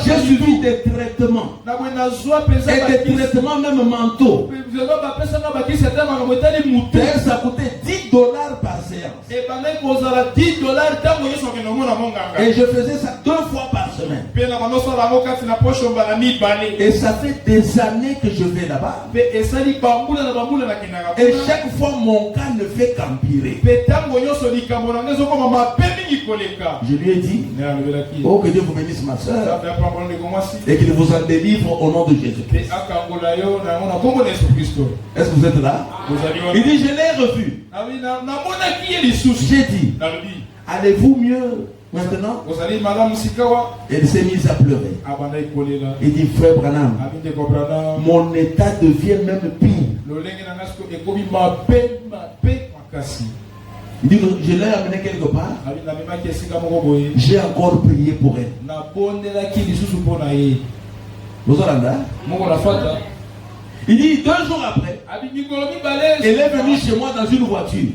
J'ai suivi des traitements. Et des traitements même mentaux. D'ailleurs, ça coûtait $10. $ par séance. Et je faisais ça 2 fois par semaine. Et ça fait des années que je vais là-bas. Et chaque fois, mon cas ne fait qu'empirer. Je lui ai dit, oh, que Dieu vous bénisse, ma soeur, et qu'il vous en délivre au nom de Jésus-Christ. Est-ce que vous êtes là? Il dit, je l'ai revu. J'ai dit, allez-vous mieux maintenant? Elle s'est mise à pleurer. Il dit, frère Branham, mon état devient même pire. Il dit, je l'ai amené quelque part. J'ai encore prié pour elle. Vous entendez? Il dit 2 jours après, elle est venue chez moi dans une voiture.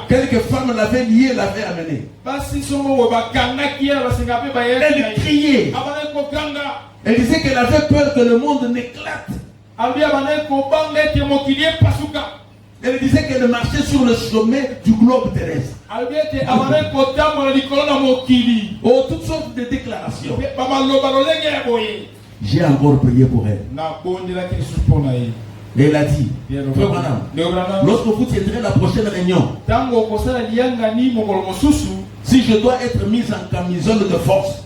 Quelques femmes l'avaient liée, l'avaient amenée. Elle criait. Elle disait qu'elle avait peur que le monde n'éclate. Elle disait qu'elle marchait sur le sommet du globe terrestre. Oh, toutes sortes de déclarations. J'ai encore prié pour elle. Et elle a dit, lorsque vous tiendrez la prochaine réunion, si je dois être mise en camisole de force,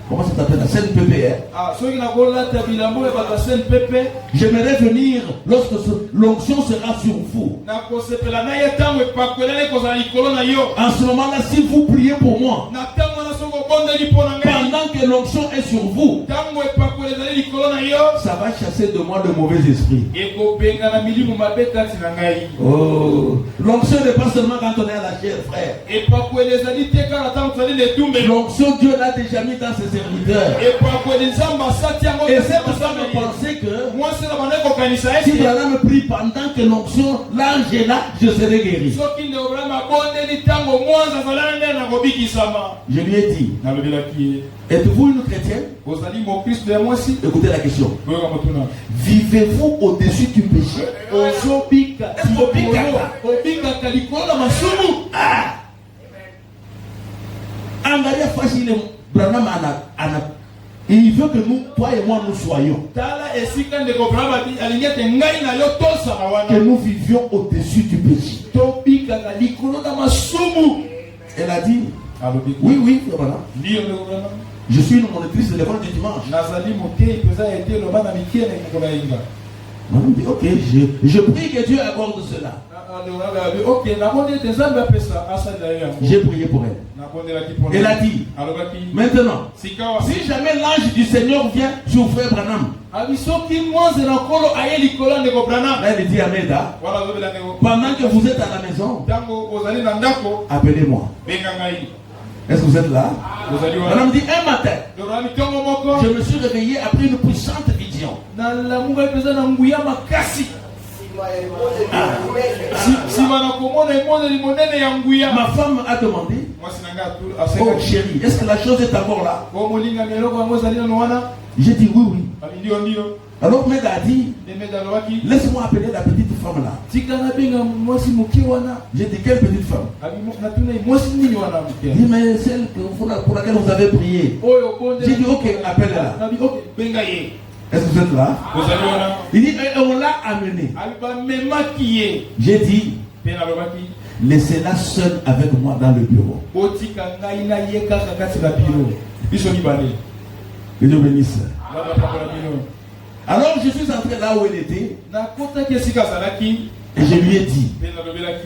comment ça s'appelle la CNPP? J'aimerais venir lorsque l'onction sera sur vous. En ce moment-là, si vous priez pour moi, pendant que l'onction est sur vous, ça va chasser de moi de mauvais esprits. Oh, l'onction n'est pas seulement quand on est à la chair, frère. L'onction, Dieu l'a déjà mis dans ses serviteurs. Et c'est pour ça que je pensais que si Branham me prie pendant que l'onction, l'ange est là, je serai guéri. Je lui ai dit, êtes-vous une chrétienne? Écoutez la question. Vivez-vous au-dessus du péché? Il veut que nous, toi et moi, nous soyons. Que nous vivions au-dessus du péché. Elle a dit, oui, oui, voilà. Je suis une monitrice de l'école du dimanche. On dit, ok, je prie que Dieu accorde cela. J'ai prié pour elle. Elle a dit, maintenant, si jamais l'ange du Seigneur vient sur frère Branham, elle dit à Meda, pendant que vous êtes à la maison, appelez-moi. Est-ce que vous êtes là? Madame dit, un matin, je me suis réveillé après une puissante vision. Ma femme a demandé, oh chérie, est-ce que la chose est encore là? J'ai dit oui, oui. Alors Meda a dit, laisse-moi appeler la petite femme là. J'ai dit, quelle petite femme? Il dit, mais celle pour laquelle vous avez prié. J'ai dit, ok, appelle-la. Est-ce que vous êtes là? Il dit, on l'a amenée. J'ai dit, laissez-la seule avec moi dans le bureau. Que Dieu bénisse. Alors je suis entré là où elle était. Et je lui ai dit,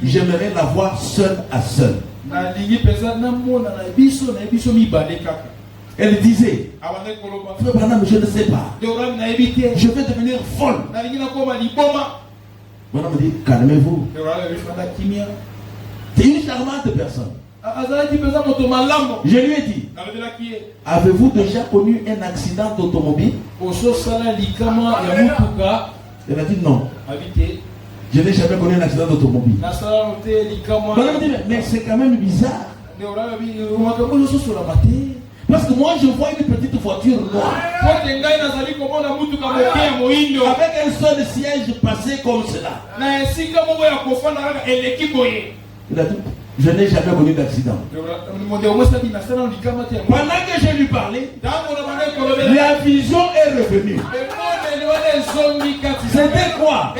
j'aimerais la voir seule à seule. Elle disait, frère Branham, je ne sais pas. Je vais devenir folle. Branham me dit, calmez-vous. C'est une charmante personne. Je lui ai dit, avez-vous déjà connu un accident d'automobile? Elle a dit non. Je n'ai jamais connu un accident d'automobile. Mais c'est quand même bizarre. Parce que moi je vois une petite voiture noire avec un seul siège passé comme cela. Il a dit, je n'ai jamais connu d'accident. Pendant que je lui parlais, la vision est revenue. C'était quoi?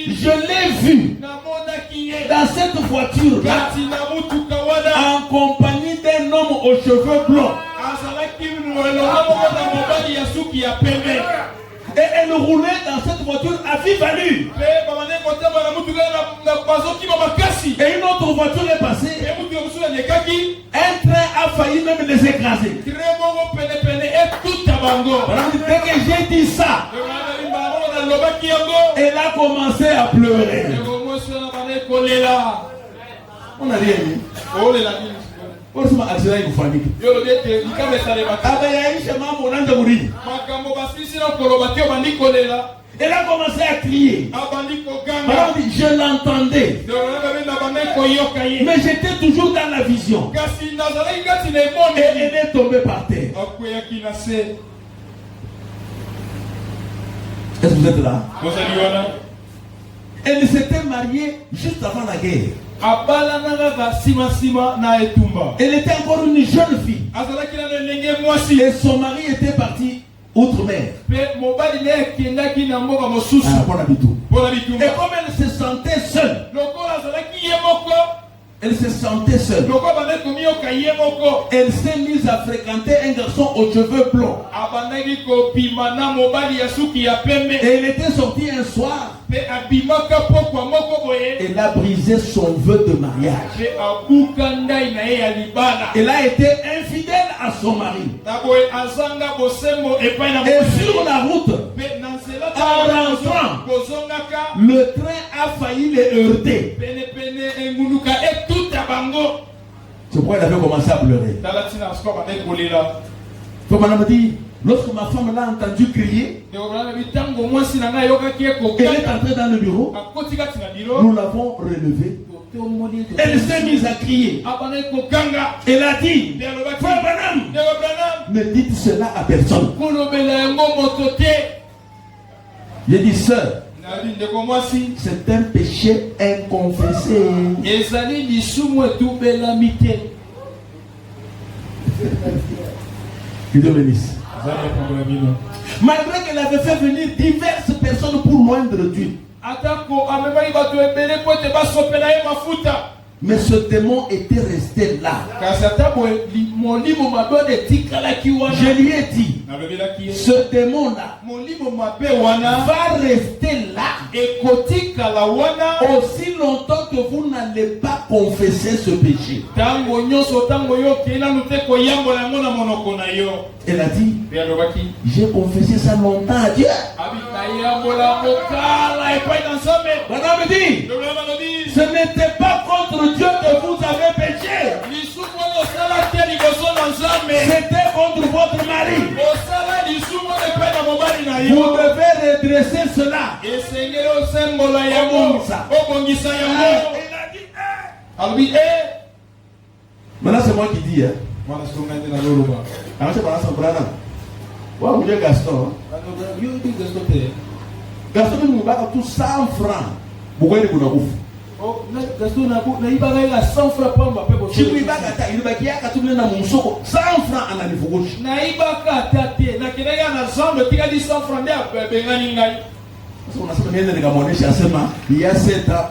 Je l'ai vu dans cette voiture-là en compagnie d'un homme aux cheveux blancs. Et elle roulait dans cette voiture à vive allure. Et une autre voiture est passée. Un train a failli même les écraser. Dès que j'ai dit ça, elle a commencé à pleurer. On n'a rien dit. Elle a commencé à crier. Je l'entendais. Mais j'étais toujours dans la vision. Et elle est tombée par terre. Est-ce que vous êtes là? Elle s'était mariée juste avant la guerre. Elle était encore une jeune fille. Et son mari était parti outre-mer. Et comme elle se sentait seule, elle s'est mise à fréquenter un garçon aux cheveux blonds. Et elle était sortie un soir. Elle a brisé son vœu de mariage. Elle a été infidèle à son mari. Et sur la route, en rentrant, le train a failli les heurter. C'est pourquoi elle avait commencé à pleurer. Faut madame dit, lorsque ma femme l'a entendu crier, elle est entrée dans le bureau, nous l'avons relevée. Elle s'est mise à crier. Elle a dit, frère Branham, ne dites cela à personne. J'ai dit, sœur, c'est un péché inconfessé. Que Dieu bénisse. Malgré qu'elle avait fait venir diverses personnes pour moindre Dieu. Mais ce démon était resté là. Je lui ai dit, ce démon-là va rester là aussi longtemps que vous n'allez pas confesser ce péché. Elle a dit, j'ai confessé ça longtemps à Dieu. Madame dit, ce n'était pas contre Dieu que vous avez péché. C'était contre votre mari. Vous devez redresser cela. Maintenant c'est moi qui dis. Gaston. Gaston nous va tout 100 francs. Pourquoi il est pour Gaston n'a pas 100 francs. Si vous n'avez pas 100 francs en Anifugochi. On a il y a 7 ans.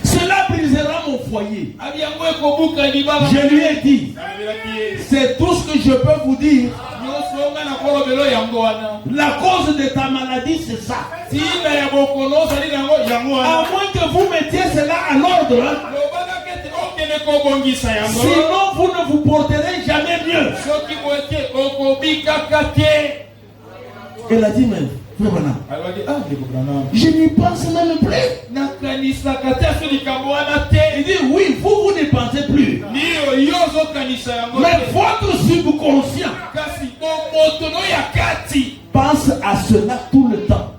Cela brisera mon foyer. Je lui ai dit, c'est tout ce que je peux vous dire. La cause de ta maladie, c'est ça. À moins que vous mettiez cela à l'ordre. Sinon, vous ne vous porterez jamais mieux. Elle a dit, mais je n'y pense même plus. Il dit, oui, vous n'y pensez plus. Mais votre subconscient pense à cela tout le temps.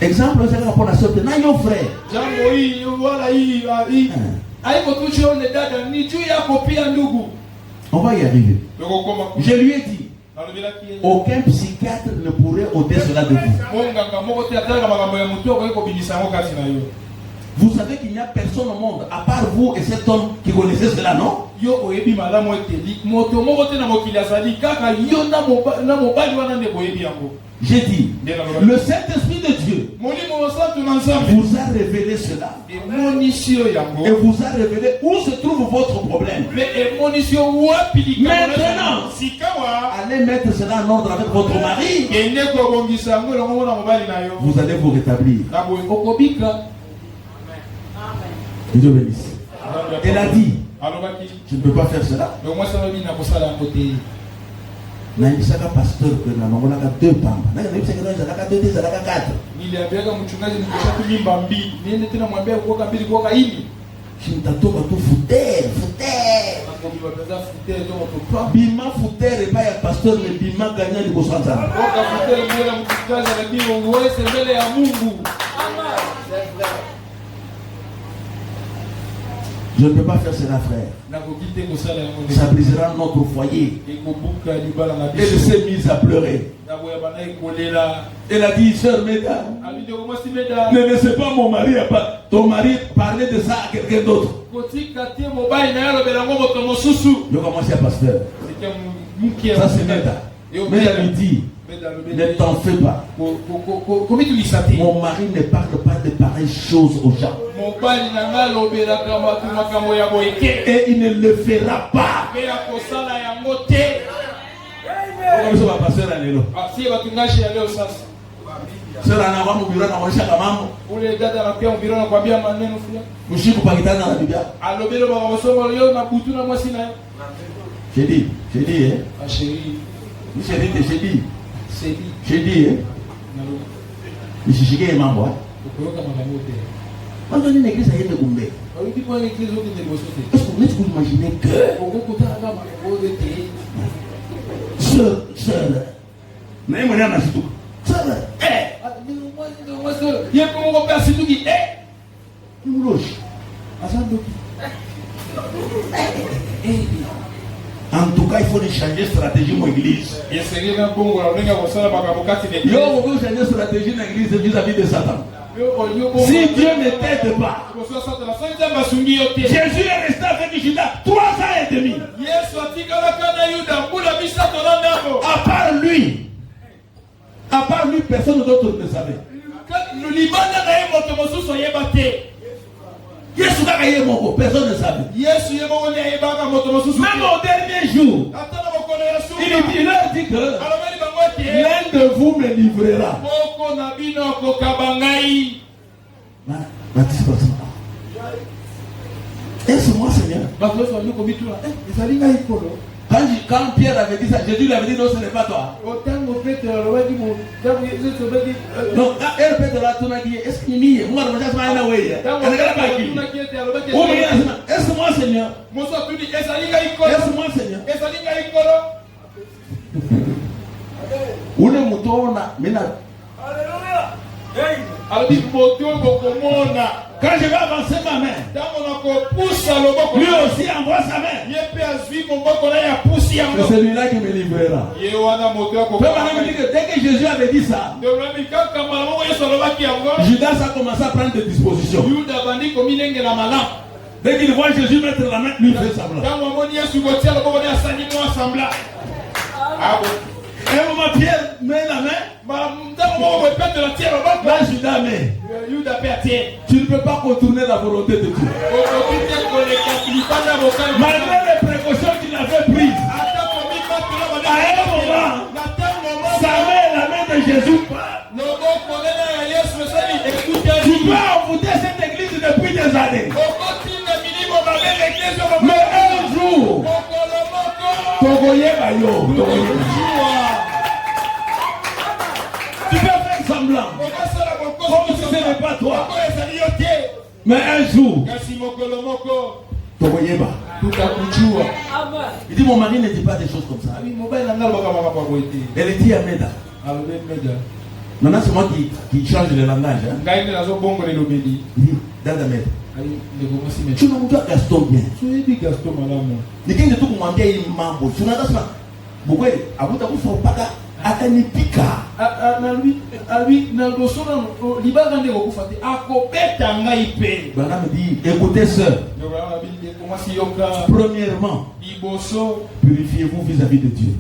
Exemple, c'est la pour la sorte. Na yo frère. On va y arriver. Je lui ai dit, aucun psychiatre ne pourrait ôter cela de vous. Vous savez qu'il n'y a personne au monde, à part vous et cet homme, qui connaissait cela, non? J'ai dit, le Saint-Esprit de Dieu vous a révélé cela. Et vous a révélé où se trouve votre problème. Maintenant, allez mettre cela en ordre avec votre mari. Vous allez vous rétablir. Dieu bénisse. Elle a dit, je ne peux pas faire cela. Naibisaka pasteur que na mangola ka 2 pamba. Na naibisaka na zalaka 2 zalaka 4. Niliambiaga mchungaji nikisha mimba mbili. Niende tena mwambie kuoka mbili kuoka ini. Shintatoka tu futer. Bima futer pas ya pasteur le bima gagna ni kosanza. Kuoka futer mbele mchungaji lakini uweze mbele ya Mungu. Je ne peux pas faire cela, frère. Ça brisera notre foyer. Elle s'est mise à pleurer. Elle a dit, sœur Méda, ne laissez pas mon mari, ton mari parler de ça à quelqu'un d'autre. Je commence à pasteur. Ça c'est Méda. Méda lui dit, ne t'en fais pas. Mon mari ne parle pas de pareilles choses aux gens. Et il ne le fera pas. J'ai dit, hein? J'ai dit, hein? Est-ce qu'on peut imaginer que sœur, en tout cas, il faut changer de stratégie dans l'église. Il faut changer de stratégie dans l'église vis-à-vis de Satan. Si Dieu ne t'aide pas, Jésus est resté avec Judas 3 ans et demi. À part lui, personne d'autre ne savait. Personne ne savait. Même au dernier jour, il leur dit que l'un de vous me livrera. Est-ce moi, Seigneur? Quand Pierre avait dit ça, Jésus lui avait dit non, ce n'est pas toi. Non, elle peut te la tourner. Est-ce qu'il y a moi, je vais est-ce moi, Seigneur? Est-ce moi, Seigneur? Où est mon tour? Quand je vais avancer ma main, lui aussi envoie sa main. C'est celui-là qui me livrera. Dès que Jésus avait dit ça, Judas a commencé à prendre des dispositions. Dès qu'il voit Jésus mettre la main, lui fait semblant. Et au moment Pierre met la main, là Judas met. Tu ne peux pas contourner la volonté de Dieu. Malgré les précautions qu'il avait prises, à un moment, sa main et la main de Jésus. Tu peux envoûter cette église depuis des années. Mais un jour, tu peux faire semblant comme si ce n'est pas toi. Mais un jour, il dit mon mari ne dit pas des choses comme ça. Elle dit à Méda, Maintenant, c'est moi qui change le langage. Hein? Tu n'as pas Gaston bien. Tu n'as pas Gaston malade. Les gens qui ont demandé un mambo. Tu n'as pas ça. Pourquoi? À vous, vous faites pas akanipika. Lui, Branham dit, écoutez sœur. Premièrement, purifiez-vous vis-à-vis de Dieu.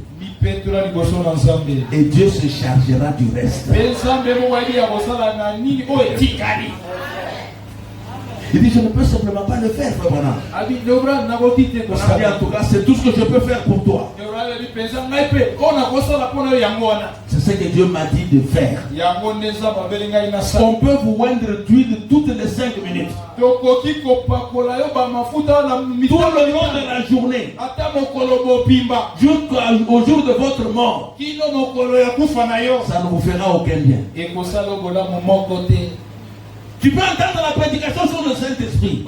Et Dieu se chargera du reste. Il dit, je ne peux simplement pas le faire, frère Branham. En tout cas, c'est tout ce que je peux faire pour toi. C'est ce que Dieu m'a dit de faire. On peut vous oindre d'huile toutes les 5 minutes. Tout le long de la journée. Jusqu'au jour de votre mort. Ça ne vous fera aucun bien. Tu peux entendre la prédication sur le Saint-Esprit.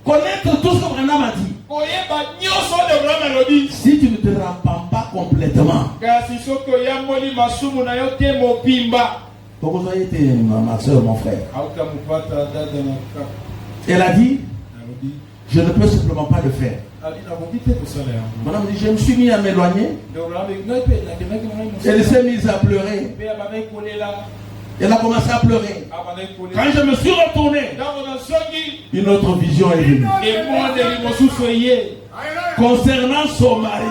Connaître tout ce que Branham a dit. Si tu ne te repens pas complètement. Pourquoi vous avez été ma soeur, mon frère? Elle a dit, je ne peux simplement pas le faire. Madame dit, je me suis mis à m'éloigner. Elle s'est mise à pleurer. Elle a commencé à pleurer. Quand je me suis retourné, une autre vision est venue. Concernant son mari.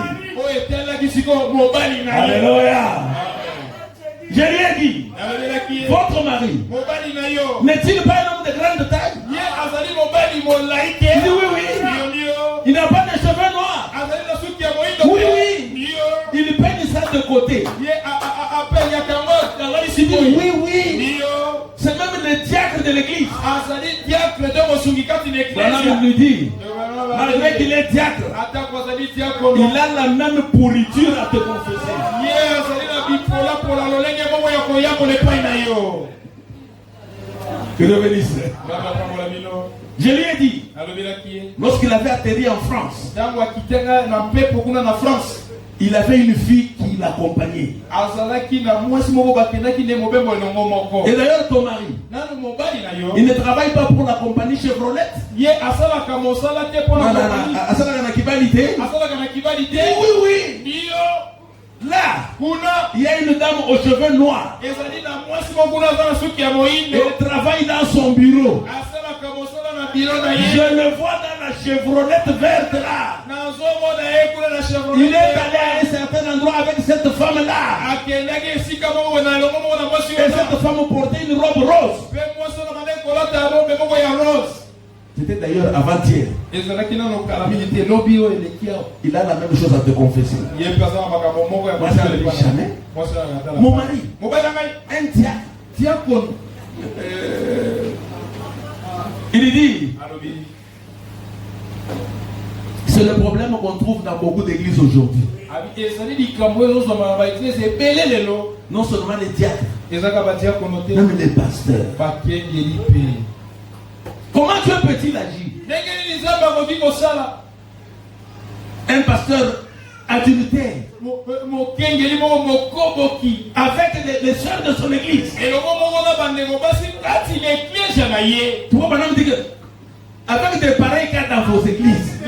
Alléluia. Je lui ai dit, votre mari n'est-il pas un homme de grande taille? Il dit oui, oui. Il n'a pas de cheveux noirs. Oui, oui. Il peigne ça de côté. Il dit oui, oui. C'est même le diacre de l'église. Branham lui dit, malgré qu'il est diacre, il a la même pourriture à te confesser. Que Dieu bénisse. Je lui ai dit, lorsqu'il avait atterri en France, il avait une fille qui l'accompagnait. Et d'ailleurs, ton mari, il ne travaille pas pour la compagnie Chevrolet. Oui, oui. Là, il y a une dame aux cheveux noirs. Elle travaille dans son bureau. Je le vois dans la Chevrolet verte là. Il est allé à un certain endroit avec cette femme là. Et cette femme portait une robe rose. C'était d'ailleurs avant-hier. Il a la même chose à te confesser. Moi, ça ne le dis jamais. Mon mari, un diacre. Il dit, c'est le problème qu'on trouve dans beaucoup d'églises aujourd'hui. Non seulement les diacres, même les pasteurs. Comment Dieu peut-il agir? Un pasteur adultère avec les soeurs de son église. Tu vois, madame dit que avec des pareils cas dans vos églises,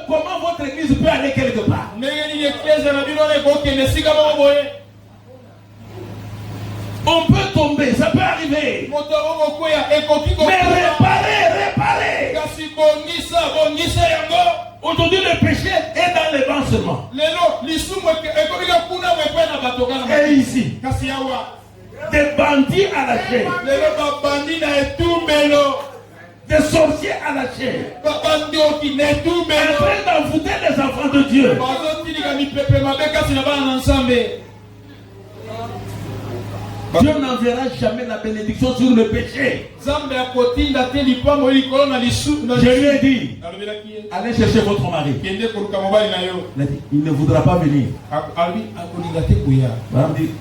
comment votre église peut aller quelque part? On peut tomber, ça peut arriver. Mais réparer. Aujourd'hui, le péché est dans les bancs seulement. Et ici, des bandits à la chaîne. Des sorciers à la chaîne. En train d'envoûter les enfants de Dieu. Dieu n'enverra jamais la bénédiction sur le péché. Je lui ai dit, allez chercher votre mari. Il ne voudra pas venir.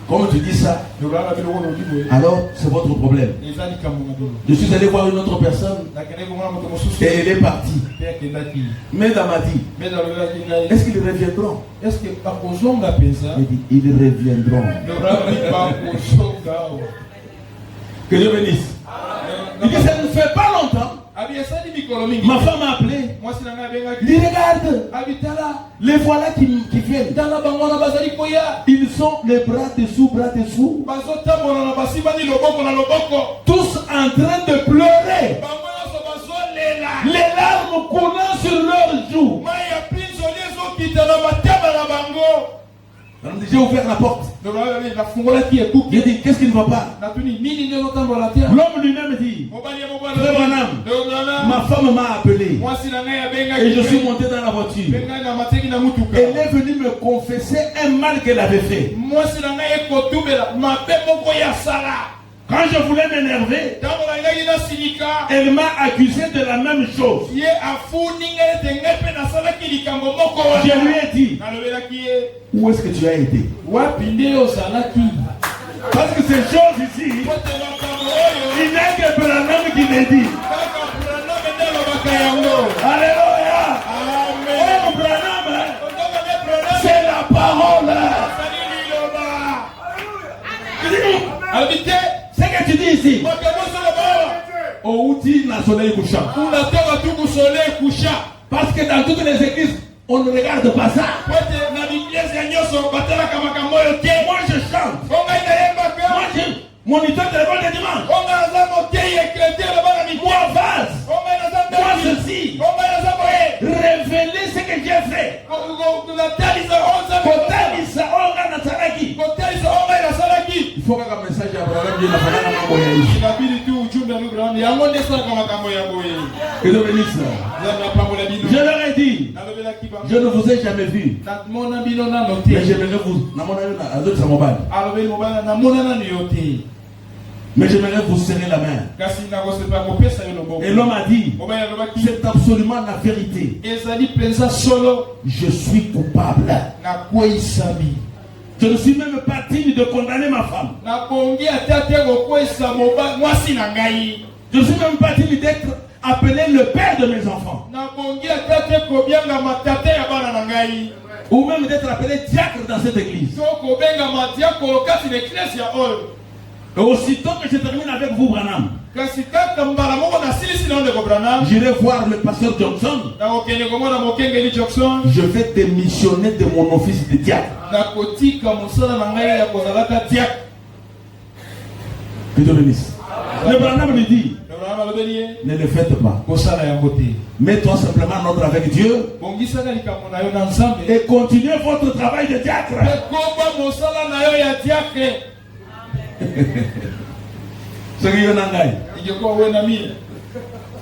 Comme tu dis ça, alors c'est votre problème. Je suis allé voir une autre personne et elle est partie. Mais elle m'a dit, est-ce qu'ils reviendront? Il dit, ils reviendront. Que Dieu bénisse. Il dit, ça ne fait pas longtemps. Ma femme m'a appelé. Il dit, regarde, les voilà qui viennent. Ils sont les bras dessous. Tous en train de pleurer. Les larmes coulant sur leurs joues. J'ai ouvert la porte. J'ai dit, qu'est-ce qui ne va pas? L'homme lui-même dit, Frère Branham, ma femme m'a appelé et je suis monté dans la voiture. Elle est venue me confesser un mal qu'elle avait fait. Quand je voulais m'énerver, elle m'a accusé de la même chose. Je lui ai dit, où est-ce que tu as été? Parce que ces choses ici, il n'y a que Branham qui les dit. Alléluia. Oh Branham, c'est la parole. C'est que tu dis ici. Au outil na soleil couchant. Parce que dans toutes les églises, on ne regarde pas ça. Moi je chante. Moi je moniteur de l'école de dimanche. Moi vase. Moi ceci. Révéler ce que j'ai fait. Il faut qu'un message à Abraham vienne à que Dieu bénisse. Je leur ai dit, je ne vous ai jamais vu. Mais j'aimerais vous. Mais j'aimerais vous serrer la main. Et l'homme a dit, c'est absolument la vérité. Je suis coupable. Je ne suis même pas digne de condamner ma femme. Je ne suis même pas digne d'être appelé le père de mes enfants. Ou même d'être appelé diacre dans cette église. Et aussitôt que je termine avec vous, Branham, j'irai voir le pasteur Johnson. Je vais démissionner de mon office de diacre. Que Dieu bénisse. Le Branham lui dit, ne le faites pas. Mets-toi simplement en ordre avec Dieu et continuez votre travail de diacre.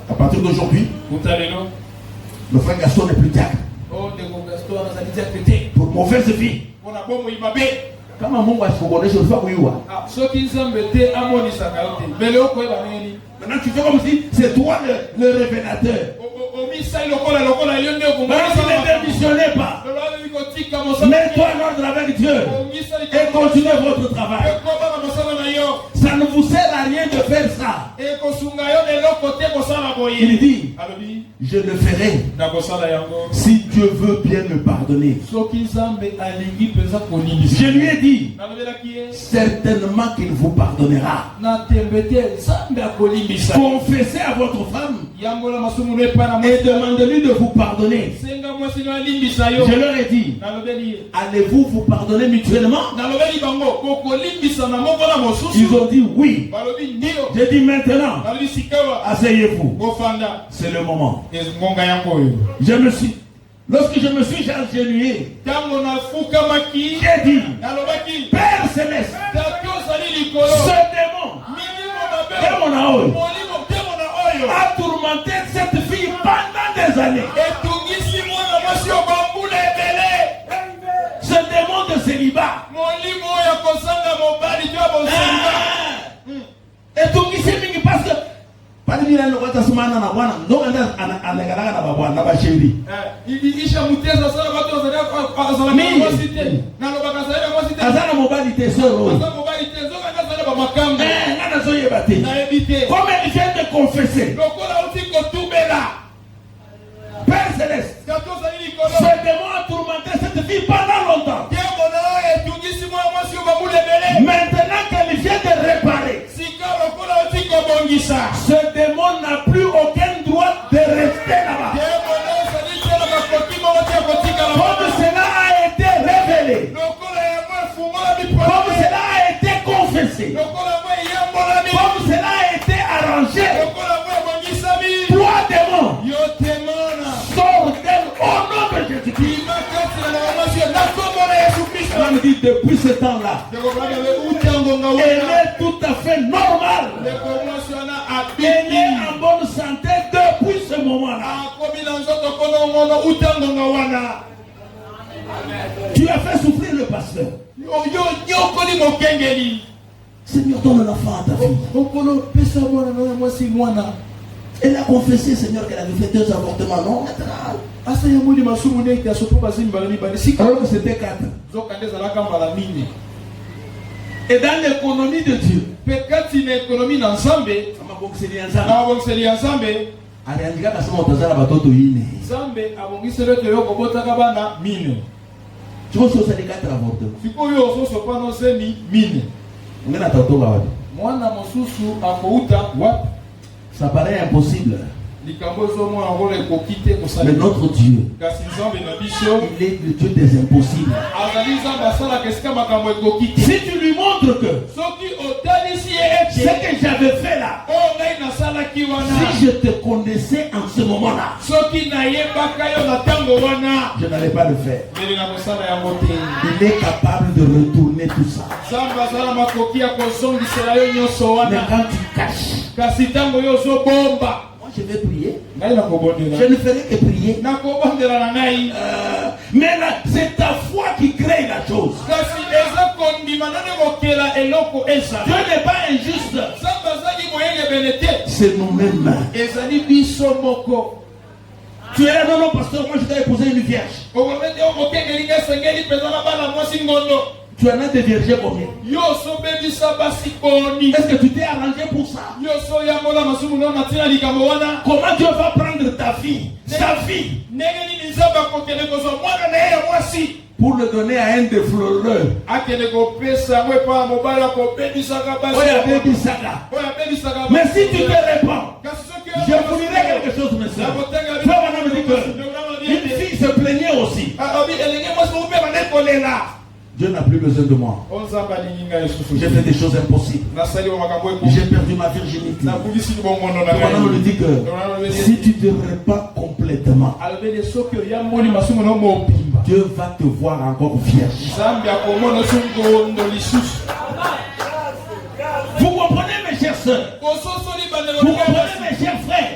À partir d'aujourd'hui, le frère Gaston n'est plus diacre. Pour mauvaise vie. Maintenant tu fais comme si c'est toi le révélateur. Si ne démissionnez pas, mets-toi en ordre avec Dieu et continuez votre travail. Ça ne vous sert à rien de faire ça. Il dit, je le ferai si Dieu veut bien me pardonner. Je lui ai dit, certainement qu'il vous pardonnera. Confessez à votre femme et demandez-lui de vous pardonner. Je leur ai dit, allez-vous vous pardonner mutuellement? Ils ont dit oui. J'ai dit maintenant, asseyez-vous. C'est le moment. Lorsque je me suis agenouillé, j'ai dit, Père Céleste, ce démon a tourmenté cette fille pendant des années. Ce démon de célibat. Et tout qui s'est mis parce que mana na bwana ndo analengana na babwana na bashiri isha muteza sana watu wazala mwasi te na lobaka zaida mwasi te azana mobali te solo azana mobali te zo kanga zala ba makambo ngana zo yeba te na ebite comme il vient de confesser lokola uti ko tubela Père Céleste ce démon a tourmenté cette fille pendant longtemps maintenant qu'elle vient de réparer ce démon n'a plus aucun droit de rester là-bas comme cela a été révélé comme cela a été confessé comme cela a été arrangé toi démon sors d'elle au nom de Jésus-Christ. On me dit depuis ce temps-là elle est tout à fait normale, elle est en bonne santé depuis ce moment-là. Tu as fait souffrir le pasteur. Seigneur, donne l'enfant à ta fille. Elle a confessé, Seigneur, qu'elle avait fait 2 avortements non naturels. Alors que c'était 4. Et dans l'économie de Dieu, tu vois, c'est 4 avortements. Ça paraît impossible. Mais notre Dieu, il est le Dieu des impossibles. Si tu lui montres que ce que j'avais fait là, si je te connaissais en ce moment-là, je n'allais pas le faire. Il est capable de retourner tout ça. Mais quand tu caches, je vais prier. Je ne ferai que prier. Mais là, c'est ta foi qui crée la chose. Dieu n'est pas injuste. C'est nous-mêmes. Tu es là, non, pasteur, moi je dois épouser une vierge. Tu en as des vierges combien? Est-ce que tu t'es arrangé pour ça? Comment Dieu va prendre ta fille, sa fille, pour le donner à un des fleureux? Mais si tu te répands, je vous dirai quelque chose, monsieur. Me dit que une fille se plaignait aussi. Dieu n'a plus besoin de moi. J'ai fait des choses impossibles. J'ai perdu ma virginité. On me dit que si tu ne te répands complètement, Dieu va te voir encore vierge. Vous comprenez, mes chers soeurs? Vous comprenez, mes chers frères?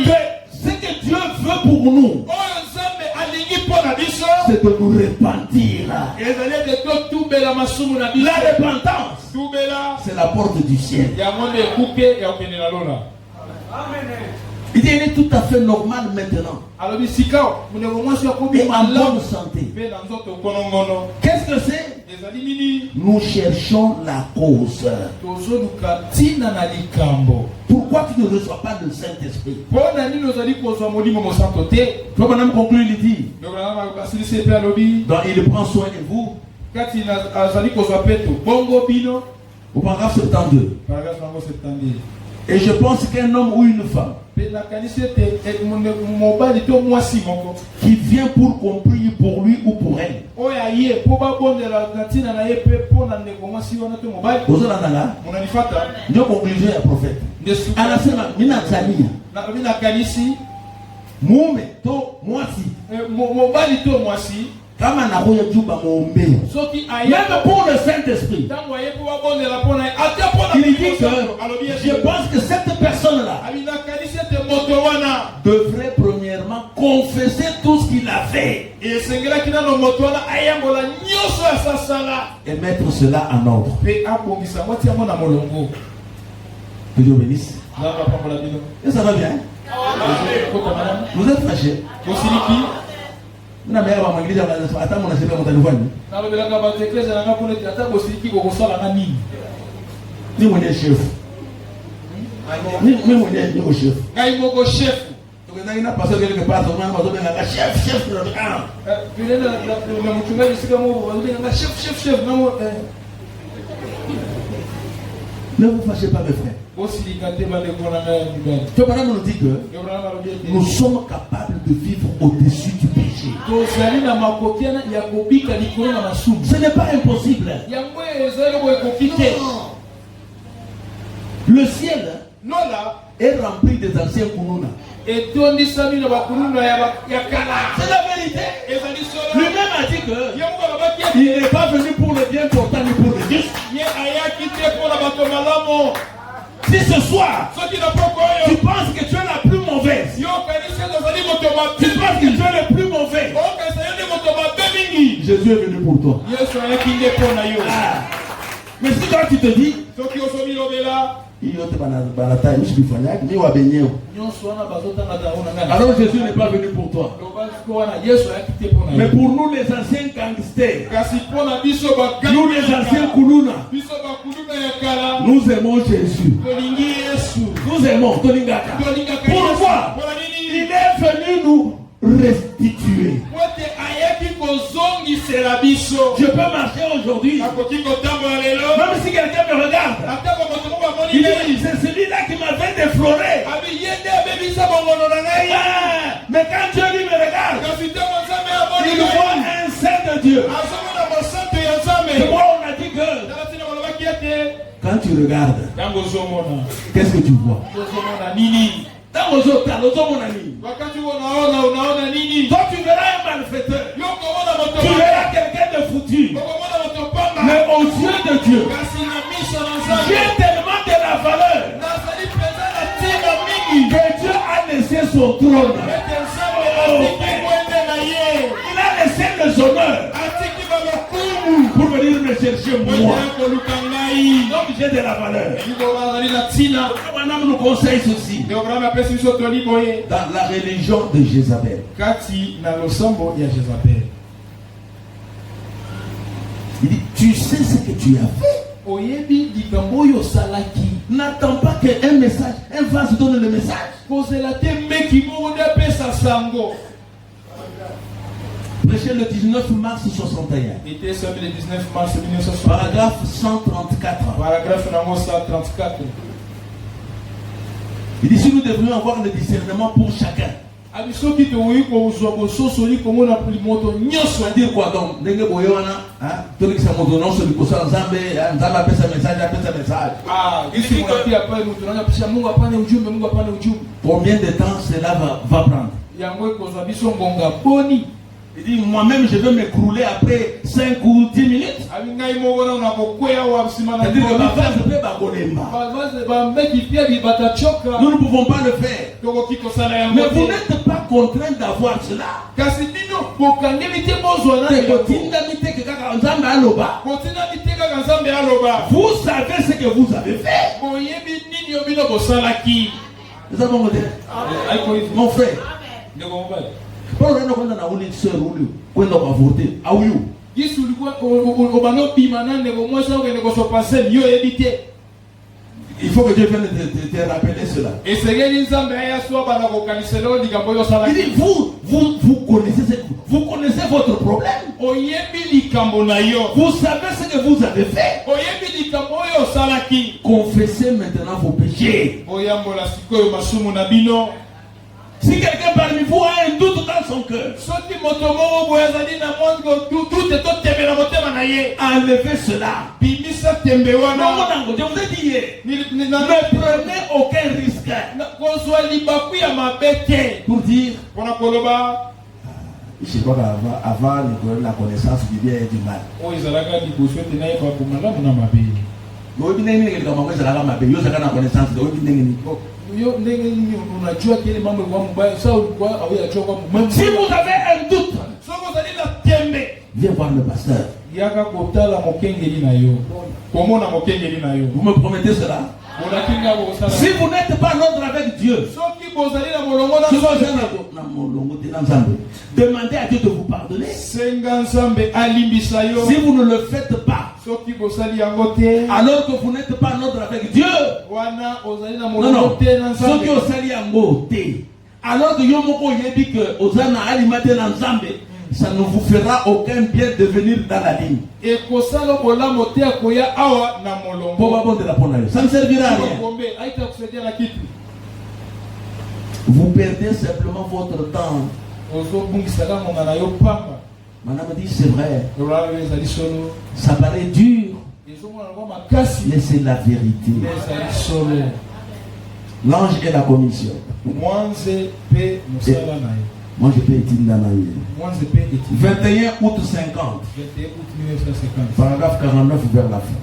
Que ce que Dieu veut pour nous, c'est de nous repentir. La repentance, c'est la porte du ciel. Il est tout à fait normal maintenant. Et en bonne santé. Qu'est-ce que c'est? Nous cherchons la cause. Pourquoi tu ne reçois pas le Saint-Esprit? Madame conclut, il dit, donc il prend soin de vous. Au paragraphe 72. Et je pense qu'un homme ou une femme qui vient pour qu'on prie pour lui ou pour elle, conclusion à prophète. Même pour le Saint-Esprit, il dit que je pense que cette personne-là devrait premièrement confesser tout ce qu'il a fait et mettre cela en ordre. Que Dieu bénisse. Et ça va bien? Vous êtes fâchés? Attends, mon acheteur, mon téléphone. Ni mon chef. Ni mon chef. Chef. Il n'a pas quelque part, chef. Ne vous fâchez pas, mes frères. Madame nous dit que nous sommes capables de vivre au-dessus du péché. Ce n'est pas impossible. Le ciel est rempli des anciens Kounouna. C'est la vérité. Lui-même a dit que il n'est pas venu pour le bien portant ni pour le juste. Si ce soir tu penses que tu es la plus mauvaise, tu penses que tu es le plus mauvais, Jésus est venu pour toi. Mais si toi tu te dis alors Jésus n'est pas venu pour toi. Mais pour nous les anciens gangsters, nous les anciens Kounouna, nous aimons Jésus. Nous aimons Tolingaka. Pourquoi? Il est venu nous restituer. Je peux marcher aujourd'hui, même si quelqu'un me regarde, il dit c'est celui-là qui m'avait défloré. Mais quand Dieu lui me regarde, il voit un saint de Dieu. C'est moi on a dit que quand tu regardes, qu'est-ce que tu vois? Toi tu verras un malfaiteur, tu verras quelqu'un de foutu, mais aux yeux de Dieu, j'ai tellement de la valeur que Dieu a laissé son trône. Il a laissé les honneurs pour venir me chercher moi. Donc j'ai de la valeur. Madame nous conseille ceci. Dans la religion de Jézabel. Il dit, tu sais ce que tu as fait. N'attends pas qu'un message, un vase donne le message. Prêché le 19 mars 61. Paragraphe 134. Il dit si nous devrions avoir le discernement pour chacun. Dire quoi donc? Combien de temps cela va prendre? Il dit moi-même je vais m'écrouler après 5 ou 10 minutes. C'est-à-dire que nous ne pouvons pas le faire. Mais vous n'êtes pas contraint d'avoir cela. Vous savez ce que vous avez fait. Nous avons dit, mon frère. Il faut que Dieu vienne te rappeler cela. Il dit vous connaissez votre problème. Vous savez ce que vous avez fait. Confessez maintenant vos péchés. Si quelqu'un parmi vous a un doute dans son cœur, enlevez cela. Je vous ai dit hier, ne prenez aucun risque pour dire je sais pas qu'avant la connaissance du bien et du mal. Si vous avez un doute, viens voir le pasteur. Vous me promettez cela? Si vous n'êtes pas en ordre avec Dieu, demandez à Dieu de vous pardonner. Si vous ne le faites pas, alors que vous n'êtes pas en ordre avec Dieu, alors que Yomoko Yebi que Ozana Alimate Nzambe, ça ne vous fera aucun bien de venir dans la ligne. Ça ne servira à rien. Vous perdez simplement votre temps. Madame dit c'est vrai. Ça paraît dur, mais c'est la vérité. L'ange est la commission. Moi je peux être dans 21 août 50. Paragraphe 49 vers la fin.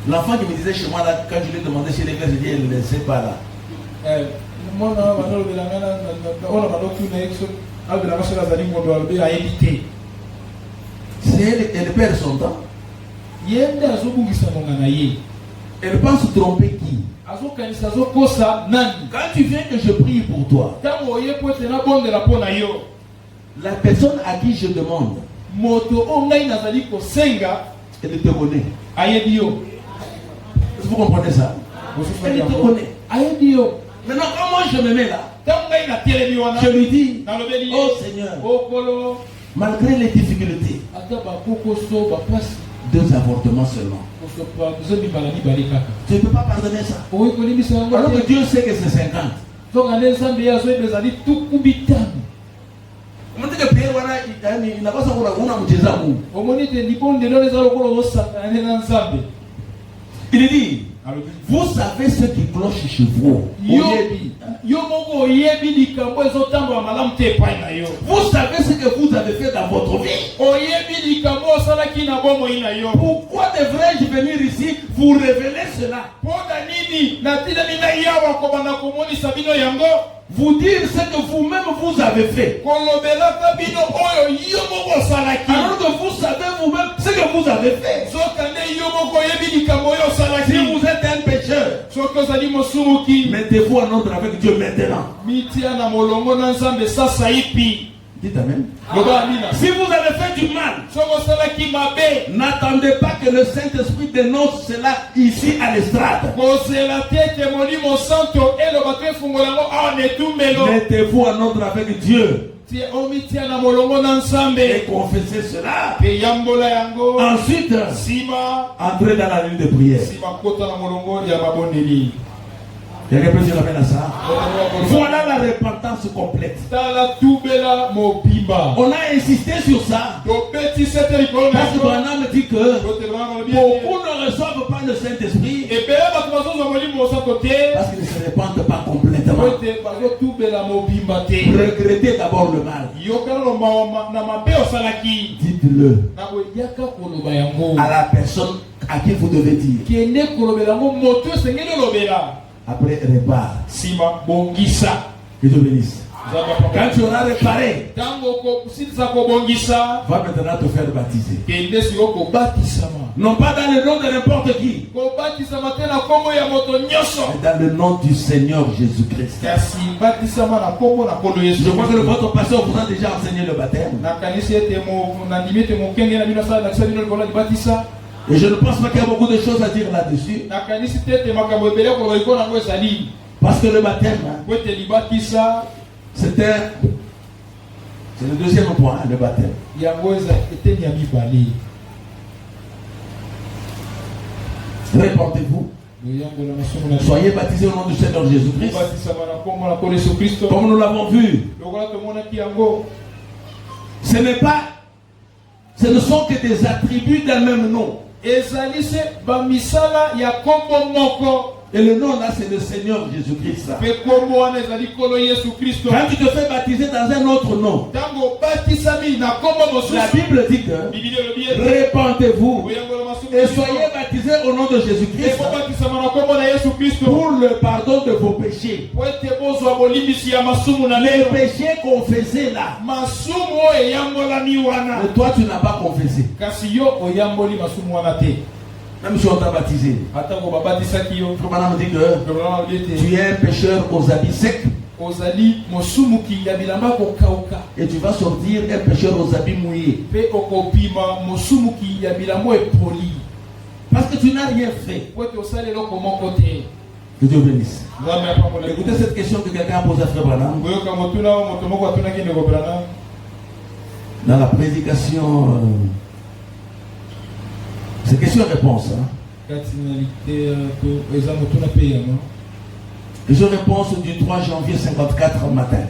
L'enfant qui me disait chez moi là, quand je lui ai demandé si l'église, je dis elle ne le sait pas là. C'est elle, elle perd son temps. Elle pense tromper qui? Quand tu viens que je prie pour toi, la personne à qui je demande, elle te connaît. Vous comprenez ça? Elle te connaît. Maintenant, quand moi je me mets là, je lui dis, oh Seigneur, malgré les difficultés, 2 avortements seulement. Tu ne peux pas pardonner ça. Alors que Dieu sait que c'est 50. Il dit, vous savez ce qui cloche chez vous. Vous savez ce que vous avez fait dans votre vie. Pourquoi devrais-je venir ici vous révéler cela? Vous dire ce que vous-même vous avez fait. Alors que vous savez vous-même ce que vous avez fait. Si vous êtes un pécheur, mettez-vous en ordre avec Dieu maintenant. Dites amen. Si vous avez fait du mal, n'attendez pas que le Saint-Esprit dénonce cela ici à l'estrade. Mettez-vous en ordre avec Dieu et confessez cela. Ensuite, entrez dans la ligne de prière. Il y a quelqu'un qui ramène à ça. Voilà la repentance complète. On a insisté sur ça. Parce que Branham dit que beaucoup ne reçoivent pas le Saint-Esprit parce qu'ils ne se répandent pas complètement. Regrettez d'abord le mal. Dites-le à la personne à qui vous devez dire. Après, répare. Que Dieu bénisse. Quand tu auras réparé, va maintenant te faire baptiser. Non pas dans le nom de n'importe qui, mais dans le nom du Seigneur Jésus-Christ. Je crois que votre pasteur vous a déjà enseigné le baptême. Et je ne pense pas qu'il y a beaucoup de choses à dire là-dessus. Parce que le baptême, c'est le deuxième point, le baptême. Répentez-vous. Soyez baptisés au nom du Seigneur Jésus-Christ. Comme nous l'avons vu, ce ne sont que des attributs d'un même nom. Et le nom là, c'est le Seigneur Jésus-Christ. Quand tu te fais baptiser dans un autre nom, la Bible dit que répentez-vous et soyez baptisés au nom de Jésus-Christ pour le pardon de vos péchés. Les péchés confessés là. Mais toi, tu n'as pas confessé. Même si on t'a baptisé. Frère dit que tu es un pécheur aux habits secs. Et tu vas sortir un pécheur aux habits mouillés. Parce que tu n'as rien fait. Que Dieu bénisse. Écoutez cette question que quelqu'un a posée à Frère Branham. Dans la prédication, c'est question-réponse. Question-réponse du 3 janvier 54 matin.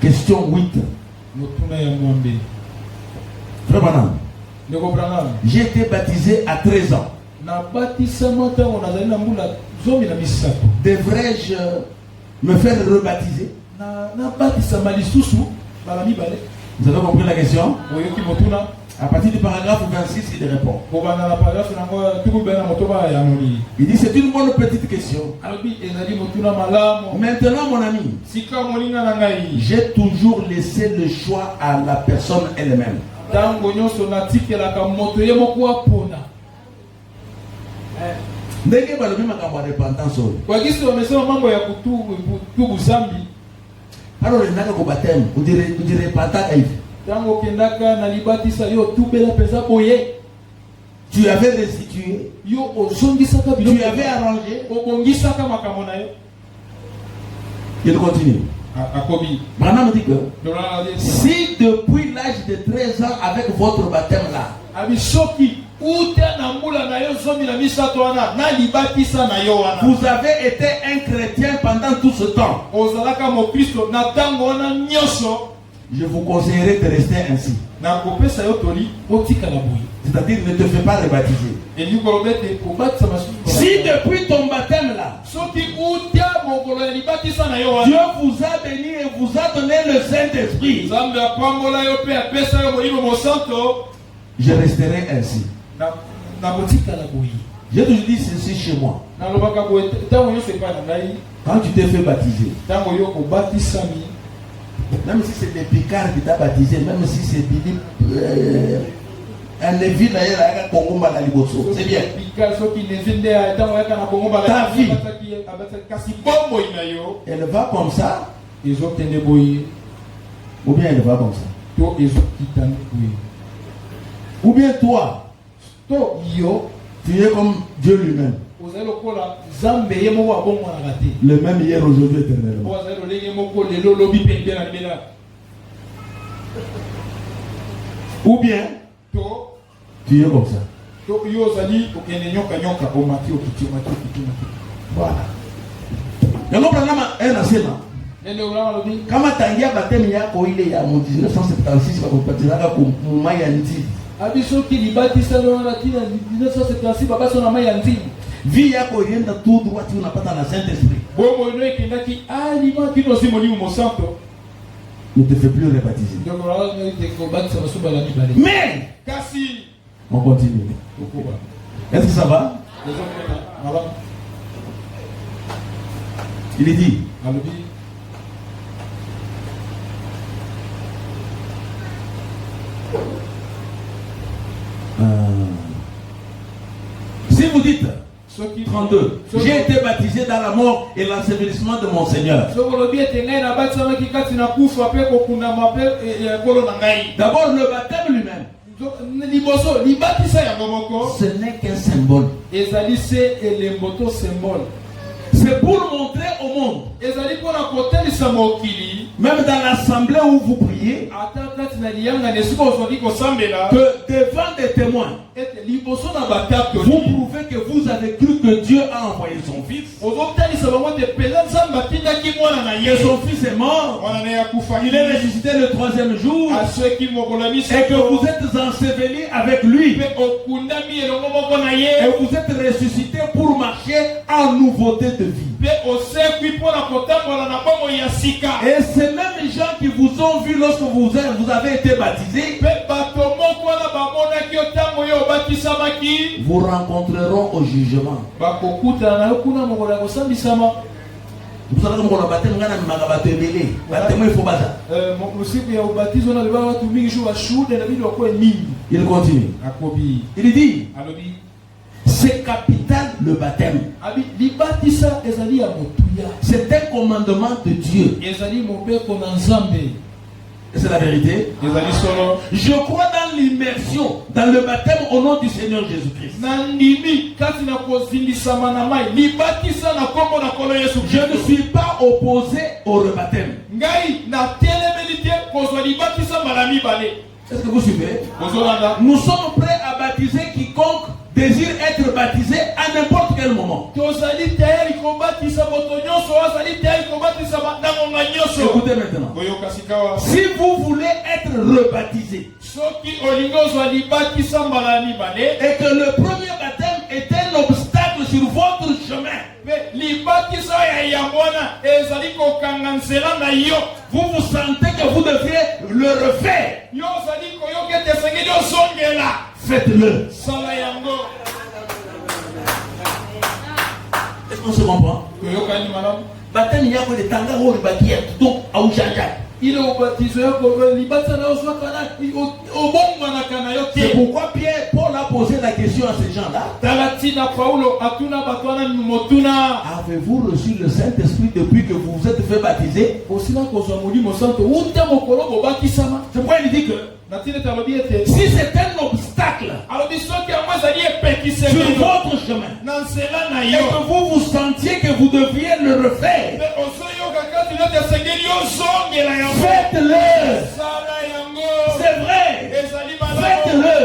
Question 8. Frère Branham, j'ai été baptisé à 13 ans. Devrais-je me faire rebaptiser? Vous avez compris la question? À partir du paragraphe 26, il répond. Il dit c'est une bonne petite question. Maintenant mon ami, j'ai toujours laissé le choix à la personne elle-même. Alors le naga ko baptême, vous direz pas ta life. Tu avais restitué, tu avais arrangé. Il continue. Branham dit que si depuis l'âge de 13 ans avec votre baptême là, vous avez été un chrétien pendant tout ce temps, je vous conseillerais de rester ainsi. C'est-à-dire ne te fais pas rebaptiser. Si depuis ton baptême là, Dieu vous a béni et vous a donné le Saint-Esprit, je resterai ainsi. J'ai toujours dit ceci chez moi. Quand tu t'es fait baptiser, même si c'est des picards qui t'a baptisé, même si c'est Philippe, un Lévi d'ailleurs, c'est bien. Ta vie, elle va comme ça, ou bien elle va comme ça. Ou bien toi, tu es comme Dieu lui-même. Le même hier, aujourd'hui, éternellement. Ou bien tu es comme ça. Voilà. Kama tangia baptême yako ile ya 1976 bakopatizaka ku mumaya nzili. Abisoki libatisa lona tina 1976 baba sona maya nzili. Vie yako yenda tout droit tu unapata na Saint-Esprit. Bomo ino ekendaki alima kino simoni mo santo. Ne te fais plus rebaptiser. Mais kasi on continue. Est-ce que ça va? Il est dit. Si vous dites 32, j'ai été baptisé dans la mort et l'ensevelissement de mon Seigneur. D'abord le baptême lui-même, ce n'est qu'un symbole. C'est pour montrer au monde, même dans l'assemblée où vous priez, que devant des témoins, vous prouvez que vous avez cru que Dieu a envoyé son Fils, que son Fils est mort, il est ressuscité le 3e jour, et que vous êtes ensevelis avec lui, et vous êtes ressuscité pour marcher en nouveauté de vie. Et ces mêmes gens qui vous ont vu lorsque vous avez été baptisés vous rencontreront au jugement. Vous allez me baptême, on a magabato ebele. Baptême il faut baza. Il continue. Il dit c'est capital le baptême. C'est un commandement de Dieu. Et c'est la vérité. Je crois dans l'immersion, dans le baptême au nom du Seigneur Jésus-Christ. Je ne suis pas opposé au rebaptême. Est-ce que vous suivez? Nous sommes prêts à baptiser quiconque désire être baptisé à n'importe quel moment. Écoutez maintenant. Si vous voulez être rebaptisé et que le premier baptême est un obstacle sur votre chemin, vous vous sentez que vous devriez le refaire, faites-le. Est-ce qu'on se comprend? Baptême, il y a que des tangas ou les donc à Oujanja. C'est pourquoi Paul a posé la question à ces gens-là. Avez-vous reçu le Saint-Esprit depuis que vous vous êtes fait baptiser? C'est pourquoi il dit que si c'est un obstacle sur votre chemin et que vous vous sentiez que vous deviez le refaire, faites-le. C'est vrai. Faites-le.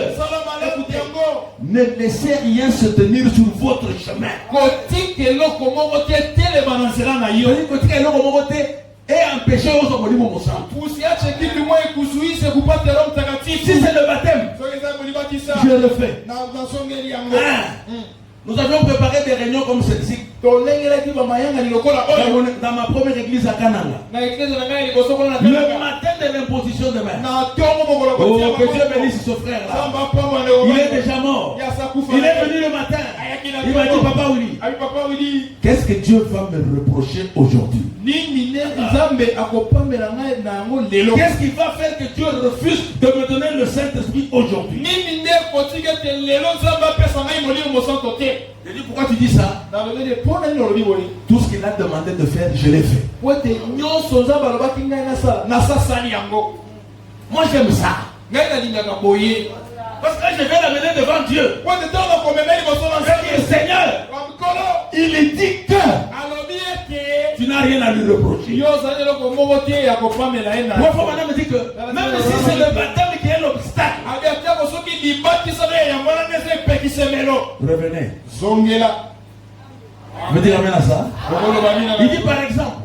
Ne laissez rien se tenir sur votre chemin. Et empêcher aux hommes de si c'est le baptême, je le fais. Nous avions préparé des réunions comme celle-ci dans ma première église à Kananga. Le matin de l'imposition de main. Oh, que Dieu bénisse ce frère là. Il est déjà mort. Il est venu le matin. Il m'a dit Papa Willy, qu'est-ce que Dieu va me reprocher aujourd'hui? Qu'est-ce qui va faire que Dieu refuse de me donner le Saint-Esprit aujourd'hui? Je dis pourquoi tu dis ça? Tout ce qu'il a demandé de faire, je l'ai fait. Moi j'aime ça. Parce que je vais l'amener devant Dieu. Seigneur, il dit que tu n'as rien à lui reprocher. Moi, madame me dit que même si c'est le baptême qui est l'obstacle, revenez. Me dit amen à ça. Il dit par exemple,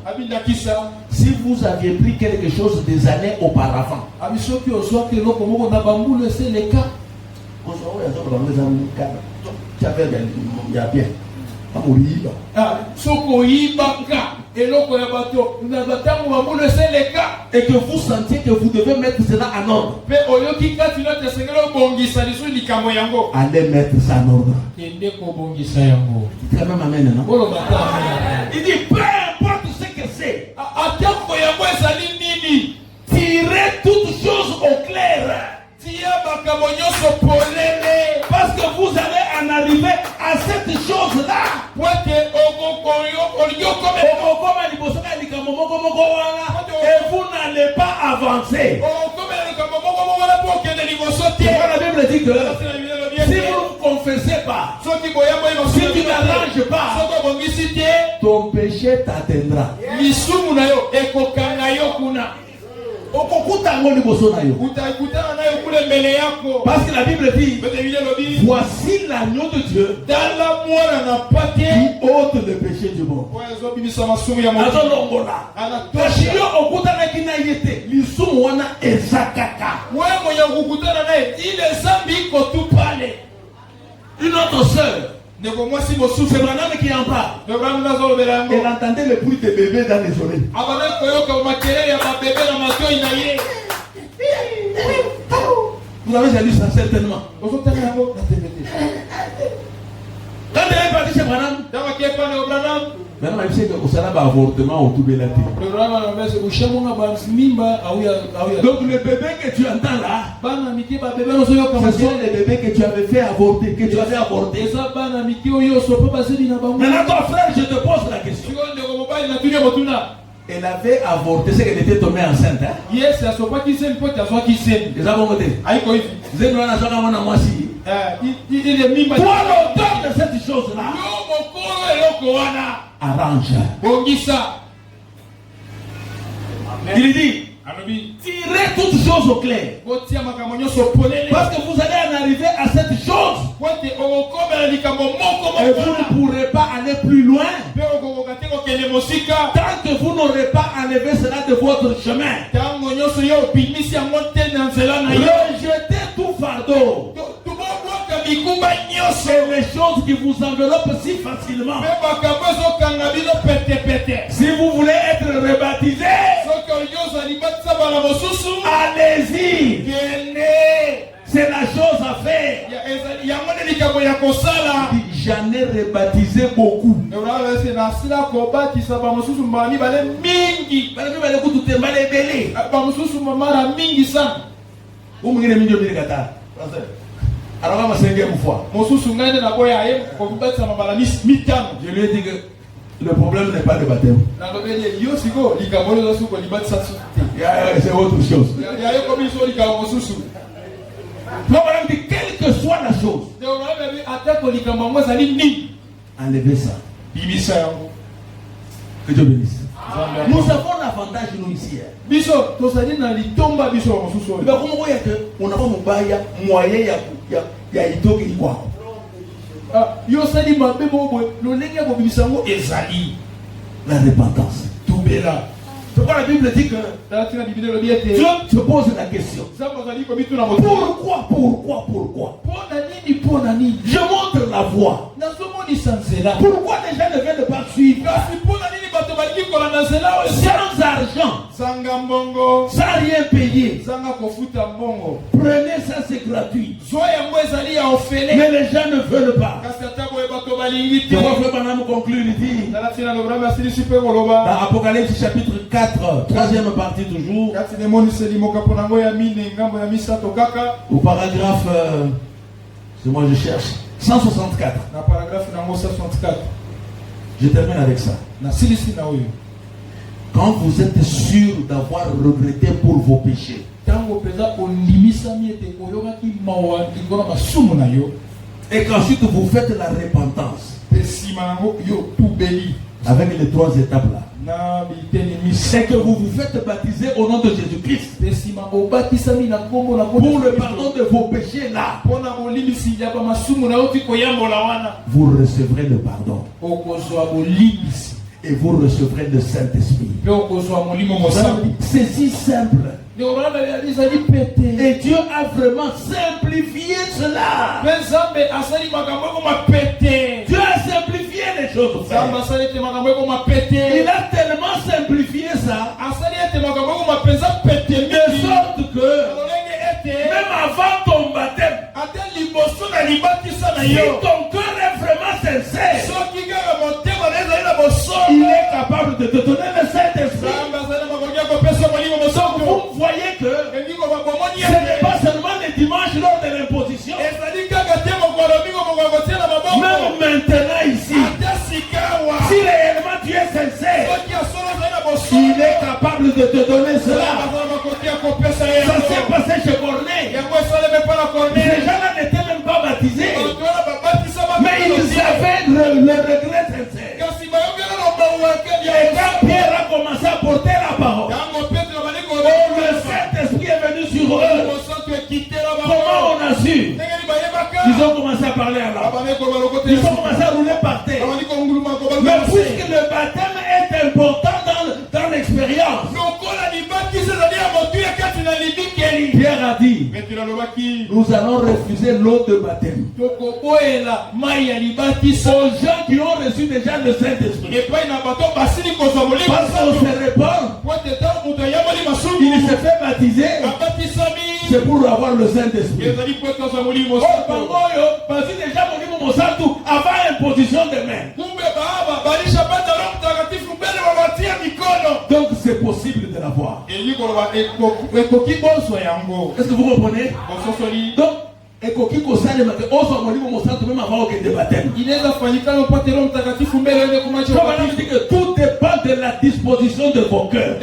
si vous aviez pris quelque chose des années auparavant, et que vous sentiez que vous devez mettre cela en ordre, allez mettre ça en ordre. Il dit quand même amen, non? Il dit peu importe ce que c'est, tirez toutes choses au clair. Parce que vous allez en arriver à cette chose-là. Et vous n'allez pas avancer. La Bible dit que si vous ne confessez pas, si tu n'arranges pas, ton péché t'atteindra. Parce que la Bible dit, voici l'agneau de Dieu qui ôte le péché du monde. Une autre sœur, c'est Branham qui en parle. Elle entendait le bruit des bébés dans les oreilles. Vous avez déjà lu ça certainement. Quand elle est partie chez Maintenant, je sais que ça va avortement au tout de la tête. Donc, le bébé que tu entends là, ce sont les bébés que tu avais fait avorter, que tu avais avorté. Maintenant, ton frère, je te pose la question. Elle avait avorté, c'est qu'elle était tombée enceinte. Hein? Yes, elle soit pas qui s'aime, pas qu'elle soit qui s'aime. Les avons voté. Vous êtes dans la zone à moi aussi. Toi, l'auteur de cette chose-là, arrange. Il dit, tirez toutes choses au clair. Parce que vous allez en arriver à cette chose. Et vous ne pourrez pas aller plus loin tant que vous n'aurez pas enlevé cela de votre chemin. Rejetez tout fardeau. Et les choses qui vous enveloppent si facilement. Si vous voulez être rebaptisé, allez-y. C'est la chose à faire. J'en ai rebaptisé beaucoup. Alors, ma cinquième fois, je lui ai dit que le problème n'est pas le baptême. C'est autre chose. Quelle que soit la chose, enlevez ça. Que Dieu bénisse. Nous avons l'avantage, nous ici. La repentance. Pourquoi la Bible dit que Dieu te pose la question. Pourquoi? Je montre la voie. Pourquoi les gens ne viennent pas suivre? Sans argent, sans rien payer. Prenez ça, c'est gratuit. Mais les gens ne veulent pas. Je vois que Madame conclure ici. Dans Apocalypse chapitre 4, troisième partie toujours. Au paragraphe, c'est moi je cherche, 164. Je termine avec ça. Quand vous êtes sûr d'avoir regretté pour vos péchés, et qu'ensuite vous faites la repentance avec les trois étapes là, c'est que vous vous faites baptiser au nom de Jésus-Christ pour le pardon de vos péchés là, vous recevrez le pardon et vous recevrez le Saint-Esprit. C'est si simple. Et Dieu a vraiment simplifié cela. Dieu a simplifié les choses. Il a tellement simplifié ça de sorte que même avant ton baptême, si ton cœur est vraiment sincère, il est capable de te donner le Saint-Esprit. Donc vous voyez que ce n'est pas seulement les dimanches lors de l'imposition. Même maintenant ici, si réellement tu es sincère, il est capable de te donner cela. Ça s'est passé chez Corneille. Ces gens-là n'étaient même pas baptisés, mais ils avaient le regret sincère. Et quand Pierre a commencé à porter la parole, le Saint-Esprit est venu sur eux. Comment on a su? Ils ont commencé à parler à l'âme. Ils ont commencé à rouler par terre. Mais puisque le baptême est important dans l'expérience, Pierre a dit, nous allons refuser l'eau de baptême aux gens qui ont reçu déjà le Saint-Esprit. Parce qu'on se répand, il se fait baptiser, c'est pour avoir le Saint-Esprit. avant imposition de main. Donc c'est possible de l'avoir. Est-ce que vous comprenez? Donc, tout dépend de la disposition de vos cœurs.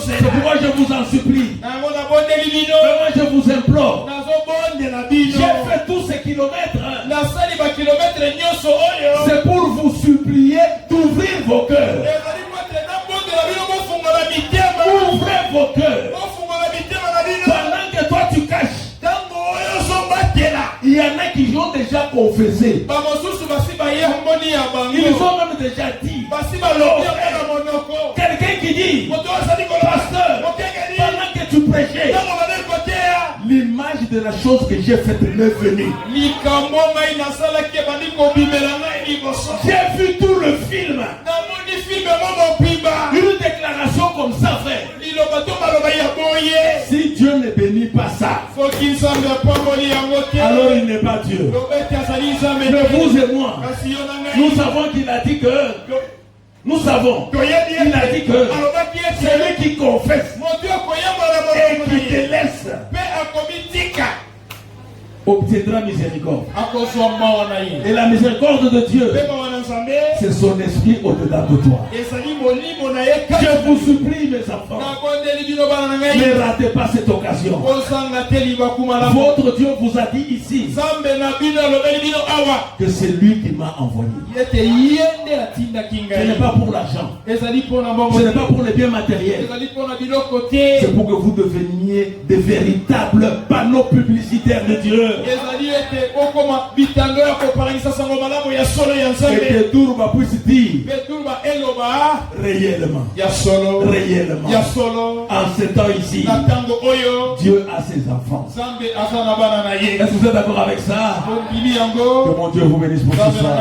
C'est pourquoi je vous en supplie. Vraiment je vous implore. J'ai fait tous ces kilomètres. C'est pour vous supplier d'ouvrir vos cœurs. Ouvrez vos cœurs. Pendant que toi tu caches, il y en a qui ont déjà confessé. Ils ont même déjà dit. Quelqu'un qui dit, pasteur, pendant que tu prêchais, l'image de la chose que j'ai faite m'est venue. J'ai vu tout le film. Une déclaration comme ça, frère. Si Dieu ne bénit pas ça, alors il n'est pas Dieu. Mais vous et moi, nous savons qu'il a dit que nous savons. Il a dit que celui qui confesse et qui te laisse obtiendra miséricorde. Et la miséricorde de Dieu, c'est son esprit au-dedans de toi. Je vous supplie, mes enfants, ne ratez pas cette occasion. Votre Dieu vous a dit ici que c'est lui qui m'a envoyé. Ce n'est pas pour l'argent. Ce n'est pas pour les biens matériels. C'est pour que vous deveniez des véritables panneaux publicitaires de Dieu. Et que Tourba puisse dire réellement, réellement, en ce temps ici, Dieu a ses enfants. Est-ce que vous êtes d'accord avec ça? Que mon Dieu vous bénisse pour ce soir.